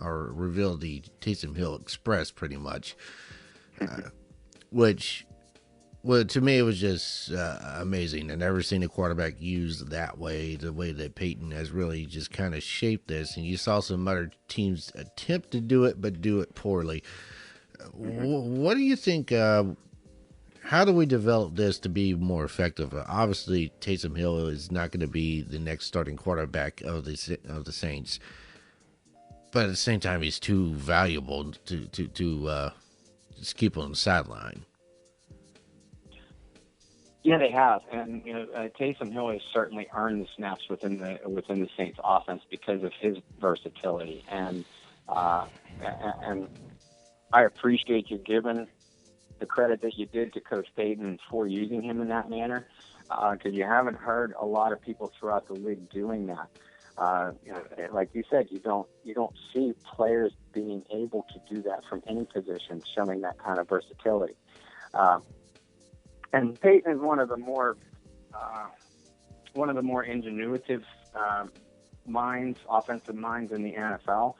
revealed the Taysom Hill Express pretty much. Which to me, it was just amazing. I've never seen a quarterback used that way, the way that Peyton has really just kind of shaped this. And you saw some other teams attempt to do it, but do it poorly. What do you think? How do we develop this to be more effective? Obviously, Taysom Hill is not going to be the next starting quarterback of the Saints, but at the same time, he's too valuable to just keep on the sideline. Yeah, they have, and Taysom Hill has certainly earned the snaps within the Saints offense because of his versatility, and I appreciate you giving the credit that you did to Coach Payton for using him in that manner, because you haven't heard a lot of people throughout the league doing that. Like you said, you don't see players being able to do that from any position, showing that kind of versatility. And Peyton is one of the more ingenuitive minds, offensive minds in the NFL.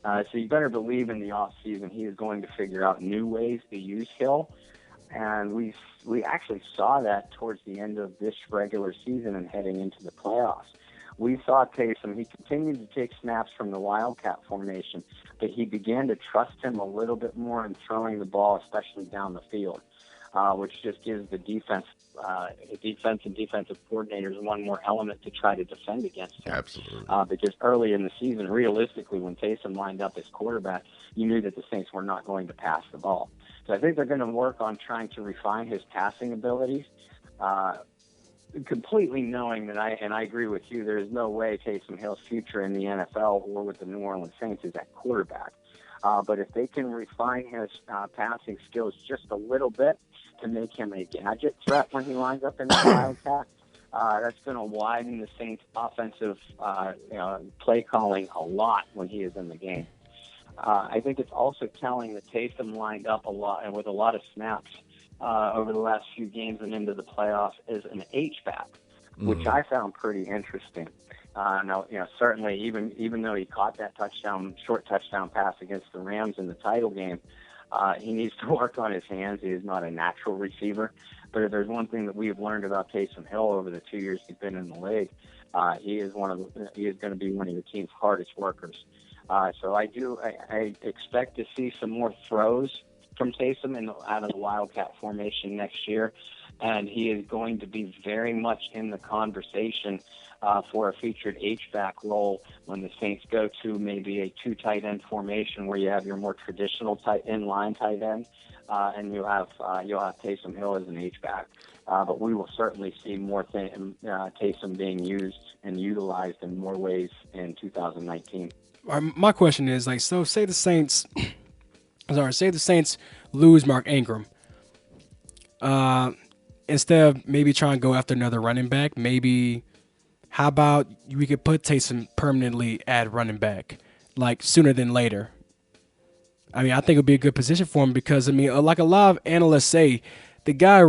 So you better believe in the off season he is going to figure out new ways to use Hill. And we actually saw that towards the end of this regular season and heading into the playoffs. We saw Taysom, he continued to take snaps from the Wildcat formation, but he began to trust him a little bit more in throwing the ball, especially down the field, which just gives the defense and defensive coordinators one more element to try to defend against him. Absolutely. Because early in the season, realistically, when Taysom lined up as quarterback, you knew that the Saints were not going to pass the ball. So I think they're going to work on trying to refine his passing abilities, completely knowing that I agree with you, there is no way Taysom Hill's future in the NFL or with the New Orleans Saints is at quarterback. But if they can refine his passing skills just a little bit to make him a gadget threat when he lines up in the Wildcat, that's going to widen the Saints' offensive play calling a lot when he is in the game. I think it's also telling that Taysom lined up a lot and with a lot of snaps over the last few games and into the playoffs as an H-back, which I found pretty interesting. Now, certainly even though he caught that short touchdown pass against the Rams in the title game, he needs to work on his hands. He is not a natural receiver. But if there's one thing that we have learned about Taysom Hill over the 2 years he's been in the league, he is going to be one of the team's hardest workers. So I expect to see some more throws from Taysom out of the Wildcat formation next year, and he is going to be very much in the conversation for a featured H-back role when the Saints go to maybe a two tight end formation where you have your more traditional inline tight end, and you'll have Taysom Hill as an H-back. But we will certainly see more Taysom being used and utilized in more ways in 2019. My question is, so say the Saints lose Mark Ingram. Instead of maybe trying to go after another running back, maybe how about we could put Taysom permanently at running back, sooner than later? I mean, I think it would be a good position for him because, like a lot of analysts say, the guy,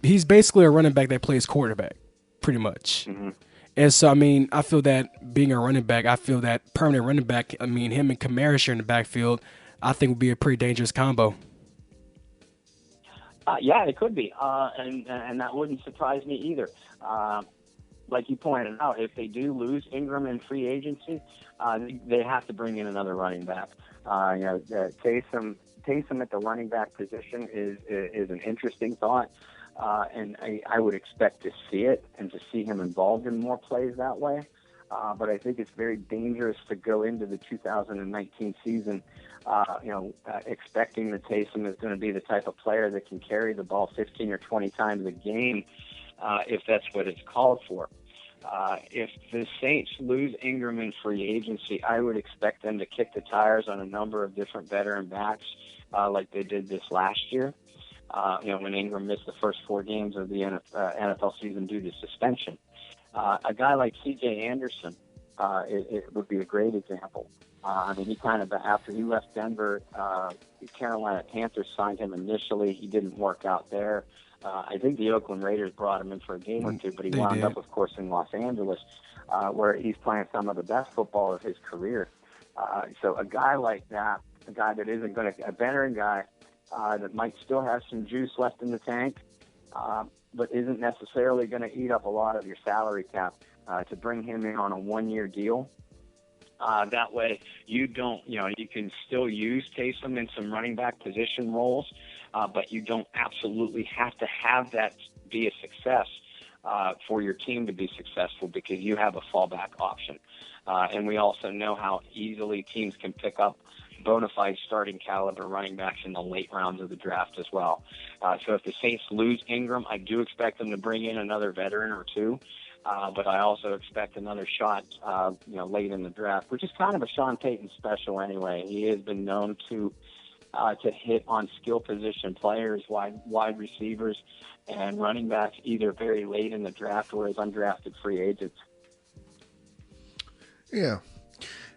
he's basically a running back that plays quarterback, pretty much. Mm-hmm. And so, I feel that being a running back, I feel that permanent running back, him and Kamara share in the backfield, I think would be a pretty dangerous combo. Yeah, it could be, and that wouldn't surprise me either. Like you pointed out, if they do lose Ingram in free agency, they have to bring in another running back. Taysom at the running back position is an interesting thought, and I would expect to see it and to see him involved in more plays that way. But I think it's very dangerous to go into the 2019 season, expecting that Taysom is going to be the type of player that can carry the ball 15 or 20 times a game, if that's what it's called for. If the Saints lose Ingram in free agency, I would expect them to kick the tires on a number of different veteran backs, like they did this last year. When Ingram missed the first 4 games of the NFL season due to suspension. A guy like C.J. Anderson, it would be a great example. He kind of, after he left Denver, Carolina Panthers signed him initially. He didn't work out there. I think the Oakland Raiders brought him in for a game or two, but he wound up, of course, in Los Angeles, where he's playing some of the best football of his career. So a guy like that, a guy that isn't going to, a veteran guy that might still have some juice left in the tank, but isn't necessarily going to eat up a lot of your salary cap, to bring him in on a 1-year deal. That way you can still use Taysom in some running back position roles, but you don't absolutely have to have that be a success for your team to be successful because you have a fallback option. And we also know how easily teams can pick up bona fide starting caliber running backs in the late rounds of the draft as well. So if the Saints lose Ingram, I do expect them to bring in another veteran or two. But I also expect another shot, late in the draft, which is kind of a Sean Payton special anyway. He has been known to hit on skill position players, wide receivers, and running backs either very late in the draft or as undrafted free agents. Yeah.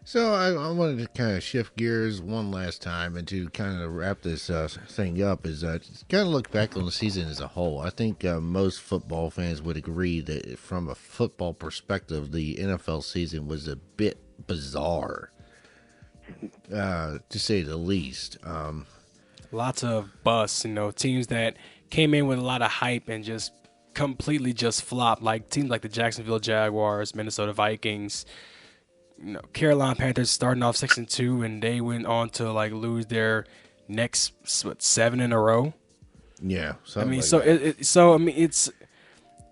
So I wanted to kind of shift gears one last time and to kind of wrap this thing up is kind of look back on the season as a whole. I think most football fans would agree that from a football perspective, the NFL season was a bit bizarre. to say the least. Lots of busts, teams that came in with a lot of hype and just completely just flopped. Like teams like the Jacksonville Jaguars, Minnesota Vikings, Carolina Panthers starting off 6-2, and they went on to like lose their next 7 in a row. Yeah, I mean, something like that. it's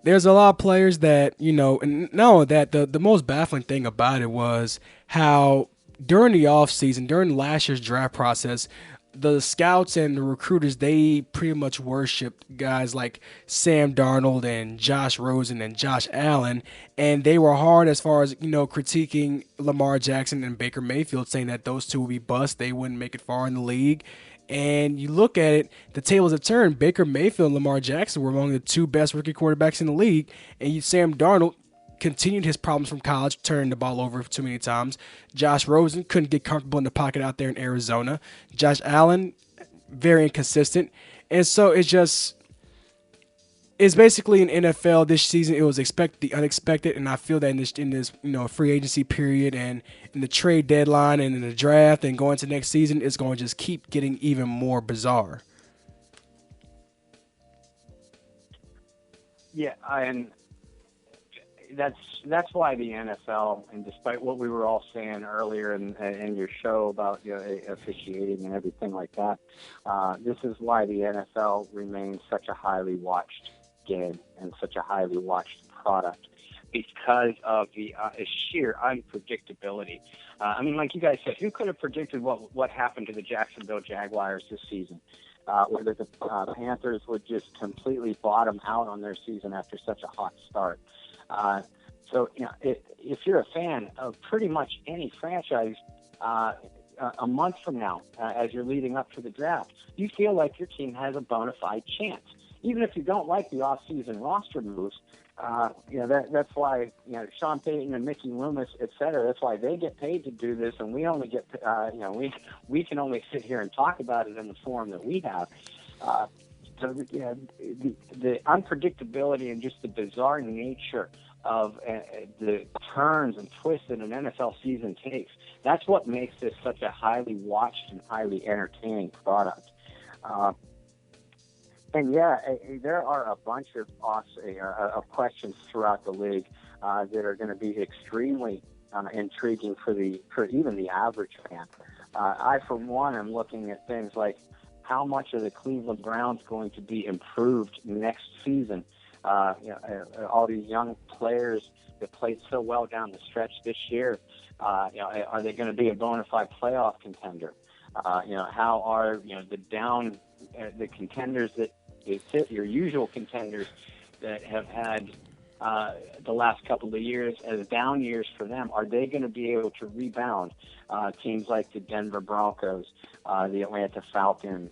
there's a lot of players that and no, that the most baffling thing about it was how during the offseason, during last year's draft process, the scouts and the recruiters, they pretty much worshipped guys like Sam Darnold and Josh Rosen and Josh Allen, and they were hard as far as critiquing Lamar Jackson and Baker Mayfield, saying that those two would be bust, they wouldn't make it far in the league. And you look at it, the tables have turned. Baker Mayfield and Lamar Jackson were among the two best rookie quarterbacks in the league, and Sam Darnold continued his problems from college, turning the ball over too many times. Josh Rosen couldn't get comfortable in the pocket out there in Arizona. Josh Allen, very inconsistent. And so it's basically in NFL this season. It was the unexpected, and I feel that in this free agency period and in the trade deadline and in the draft and going to next season, it's going to just keep getting even more bizarre. Yeah, and that's why the NFL, and despite what we were all saying earlier in your show about officiating and everything like that, this is why the NFL remains such a highly watched game and such a highly watched product, because of the sheer unpredictability. I mean, like you guys said, who could have predicted what happened to the Jacksonville Jaguars this season? Whether the Panthers would just completely bottom out on their season after such a hot start. So, if you're a fan of pretty much any franchise, a month from now, as you're leading up to the draft, you feel like your team has a bona fide chance. Even if you don't like the off-season roster moves, that's why, Sean Payton and Mickey Loomis, et cetera, that's why they get paid to do this, and we only get, we can only sit here and talk about it in the form that we have. So the unpredictability and just the bizarre nature of the turns and twists that an NFL season takes, that's what makes this such a highly watched and highly entertaining product. And there are a bunch of questions throughout the league that are going to be extremely intriguing for even the average fan. I, for one, am looking at things like how much are the Cleveland Browns going to be improved next season? All these young players that played so well down the stretch this year, are they going to be a bona fide playoff contender? How are the contenders that fit your usual contenders that have had the last couple of years as down years for them? Are they going to be able to rebound? Teams like the Denver Broncos, the Atlanta Falcons,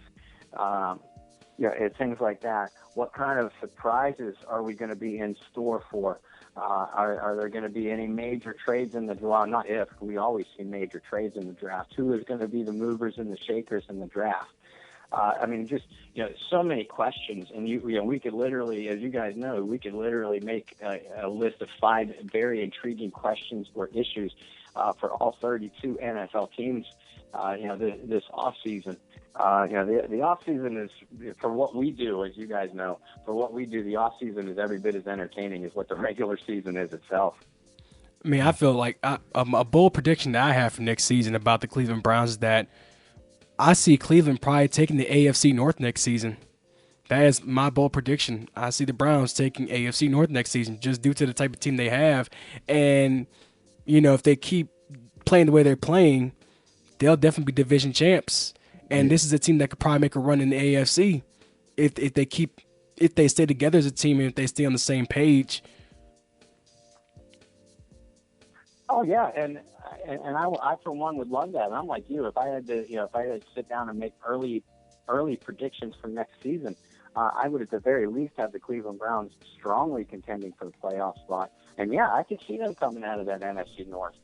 things like that. What kind of surprises are we going to be in store for? Are there going to be any major trades in the draft? Well, not if. We always see major trades in the draft. Who is going to be the movers and the shakers in the draft? So many questions, and we could literally, as you guys know, we could literally make a list of 5 very intriguing questions or issues for all 32 NFL teams. This off season. The off season is, for what we do, as you guys know, the off season is every bit as entertaining as what the regular season is itself. I mean, I feel like a bold prediction that I have for next season about the Cleveland Browns is that I see Cleveland probably taking the AFC North next season. That is my bold prediction. I see the Browns taking AFC North next season just due to the type of team they have. And, if they keep playing the way they're playing, they'll definitely be division champs. And this is a team that could probably make a run in the AFC if they stay together as a team and if they stay on the same page. Oh yeah, and I for one would love that. And I'm like you. If I had to sit down and make early predictions for next season, I would at the very least have the Cleveland Browns strongly contending for the playoff spot. And yeah, I could see them coming out of that NFC North.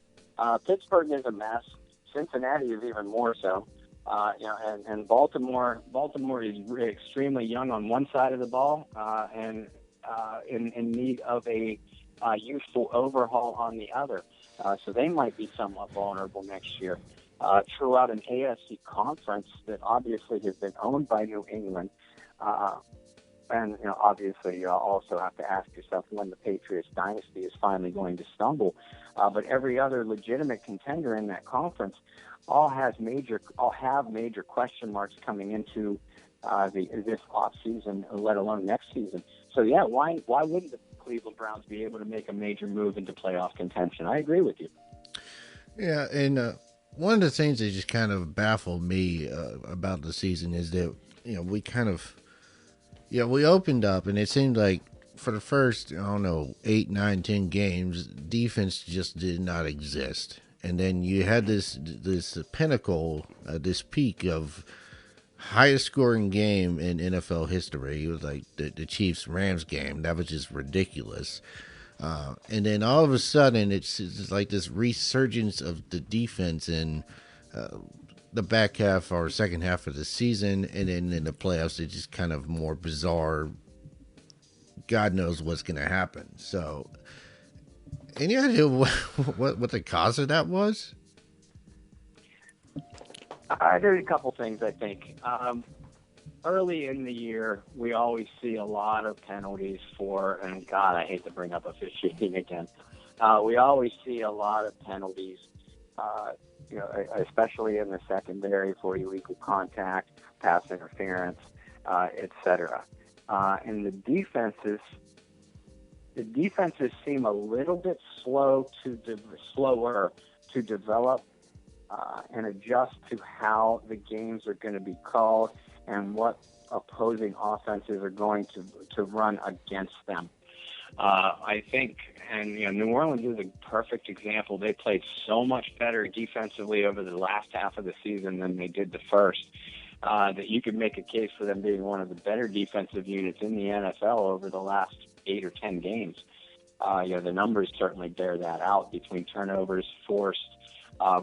Pittsburgh is a mess. Cincinnati is even more so. And Baltimore is extremely young on one side of the ball, and in need of a youthful overhaul on the other. So they might be somewhat vulnerable next year. throughout an AFC conference that obviously has been owned by New England. And obviously, you also have to ask yourself when the Patriots dynasty is finally going to stumble. But every other legitimate contender in that conference all have major question marks coming into this off season, let alone next season. So yeah, why wouldn't the Cleveland Browns be able to make a major move into playoff contention? I agree with you. Yeah, and one of the things that just kind of baffled me about the season is that we opened up and it seemed like for the first 8, 9, 10 games, defense just did not exist, and then you had this pinnacle, this peak of highest scoring game in NFL history. It was like the Chiefs Rams game. That was just ridiculous. And then all of a sudden, it's like this resurgence of the defense in the back half or second half of the season, and then in the playoffs, it's just kind of more bizarre. God knows what's going to happen. So, any idea what the cause of that was? There's a couple things, I think. Early in the year, we always see a lot of penalties and God, I hate to bring up officiating again. We always see a lot of penalties, especially in the secondary for illegal contact, pass interference, etc. And the defenses seem a little bit slower to develop and adjust to how the games are going to be called and what opposing offenses are going to run against them. I think, and New Orleans is a perfect example. They played so much better defensively over the last half of the season than they did the first, that you could make a case for them being one of the better defensive units in the NFL over the last 8 or 10 games. The numbers certainly bear that out between turnovers forced,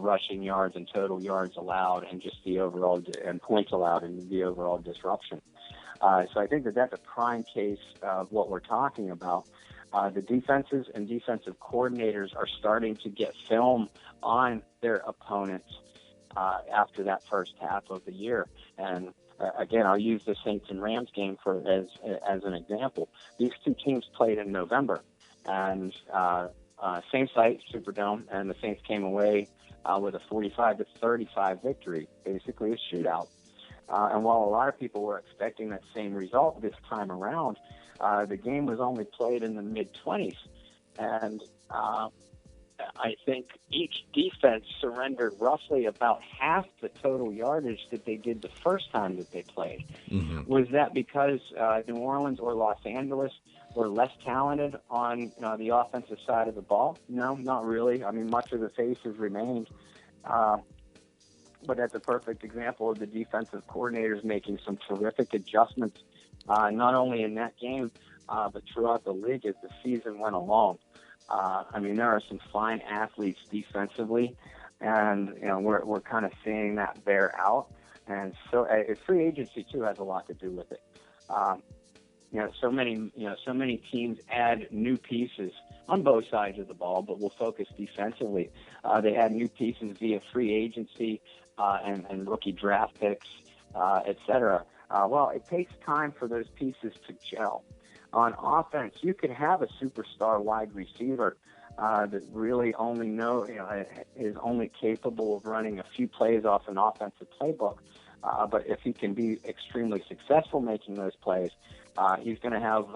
rushing yards and total yards allowed, and just the overall and points allowed and the overall disruption. So I think that's a prime case of what we're talking about. The defenses and defensive coordinators are starting to get film on their opponents after that first half of the year. And again, I'll use the Saints and Rams game as an example. These two teams played in November, and same site, Superdome, and the Saints came away with a 45-35 victory, basically a shootout. And while a lot of people were expecting that same result this time around, the game was only played in the mid-20s. And I think each defense surrendered roughly about half the total yardage that they did the first time that they played. Mm-hmm. Was that because New Orleans or Los Angeles were less talented on the offensive side of the ball? No, not really. I mean, much of the faces remained. But that's a perfect example of the defensive coordinators making some terrific adjustments, not only in that game, but throughout the league as the season went along. There are some fine athletes defensively, and we're kind of seeing that bear out. And so, free agency too has a lot to do with it. So many teams add new pieces on both sides of the ball, but we'll focus defensively. They add new pieces via free agency and rookie draft picks, etc. Well, it takes time for those pieces to gel. On offense, you could have a superstar wide receiver that really is only capable of running a few plays off an offensive playbook. But if he can be extremely successful making those plays, he's going to have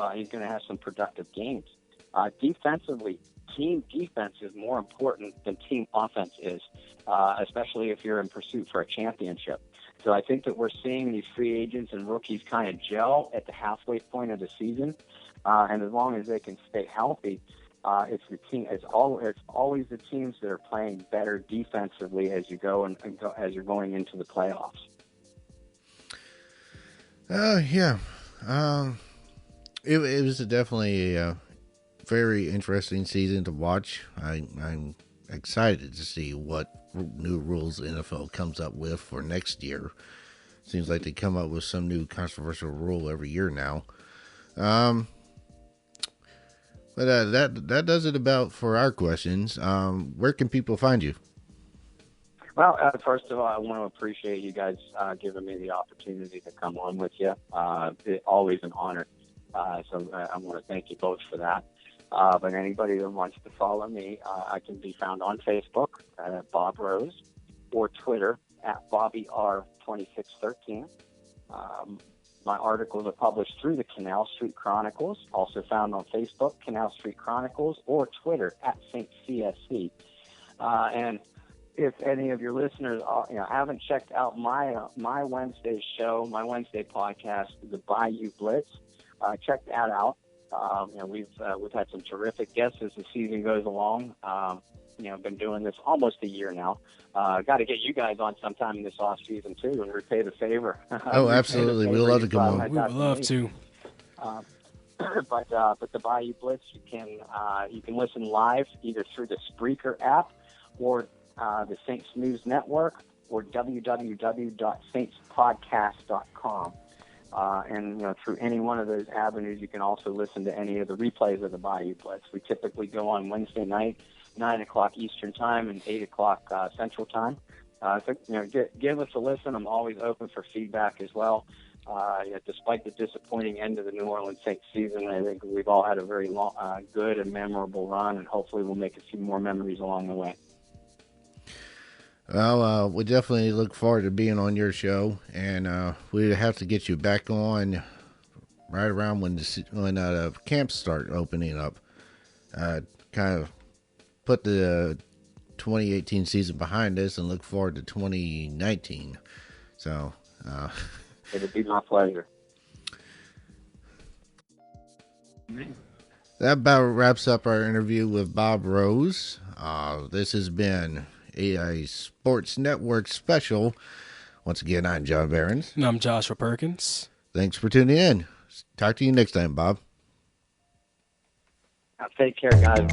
some productive games. Defensively, team defense is more important than team offense is, especially if you're in pursuit for a championship. So I think that we're seeing these free agents and rookies kind of gel at the halfway point of the season, and as long as they can stay healthy, it's the team. It's always the teams that are playing better defensively as you go as you're going into the playoffs. Yeah. It was definitely a very interesting season to watch. I'm excited to see what new rules the NFL comes up with for next year. Seems like they come up with some new controversial rule every year now. But that does it about for our questions. Where can people find you? Well, first of all, I want to appreciate you guys giving me the opportunity to come on with you. It's always an honor. So I want to thank you both for that. But anybody that wants to follow me, I can be found on Facebook at Bob Rose or Twitter at BobbyR2613. My articles are published through the Canal Street Chronicles, also found on Facebook, Canal Street Chronicles, or Twitter at St. CSC. And if any of your listeners haven't checked out my Wednesday show, my Wednesday podcast, the Bayou Blitz, check that out. We've had some terrific guests as the season goes along. Been doing this almost a year now. Got to get you guys on sometime in this off season too and repay the favor. Oh, absolutely. We'd love to come on. We would love to. But the Bayou Blitz, you can listen live either through the Spreaker app or the Saints News Network or www.saintspodcast.com. And through any one of those avenues, you can also listen to any of the replays of the Bayou Blitz. We typically go on Wednesday night, 9 o'clock Eastern Time and 8 o'clock Central Time. So give us a listen. I'm always open for feedback as well. Despite the disappointing end of the New Orleans Saints season, I think we've all had a very long, good and memorable run, and hopefully we'll make a few more memories along the way. Well, we definitely look forward to being on your show, and we have to get you back on right around when the camps start opening up. Kind of put the 2018 season behind us and look forward to 2019. So it'd be my pleasure. That about wraps up our interview with Bob Rose. This has been a Sports Network special. Once again, I'm John Behrens. And I'm Joshua Perkins. Thanks for tuning in. Talk to you next time, Bob. Take care, guys.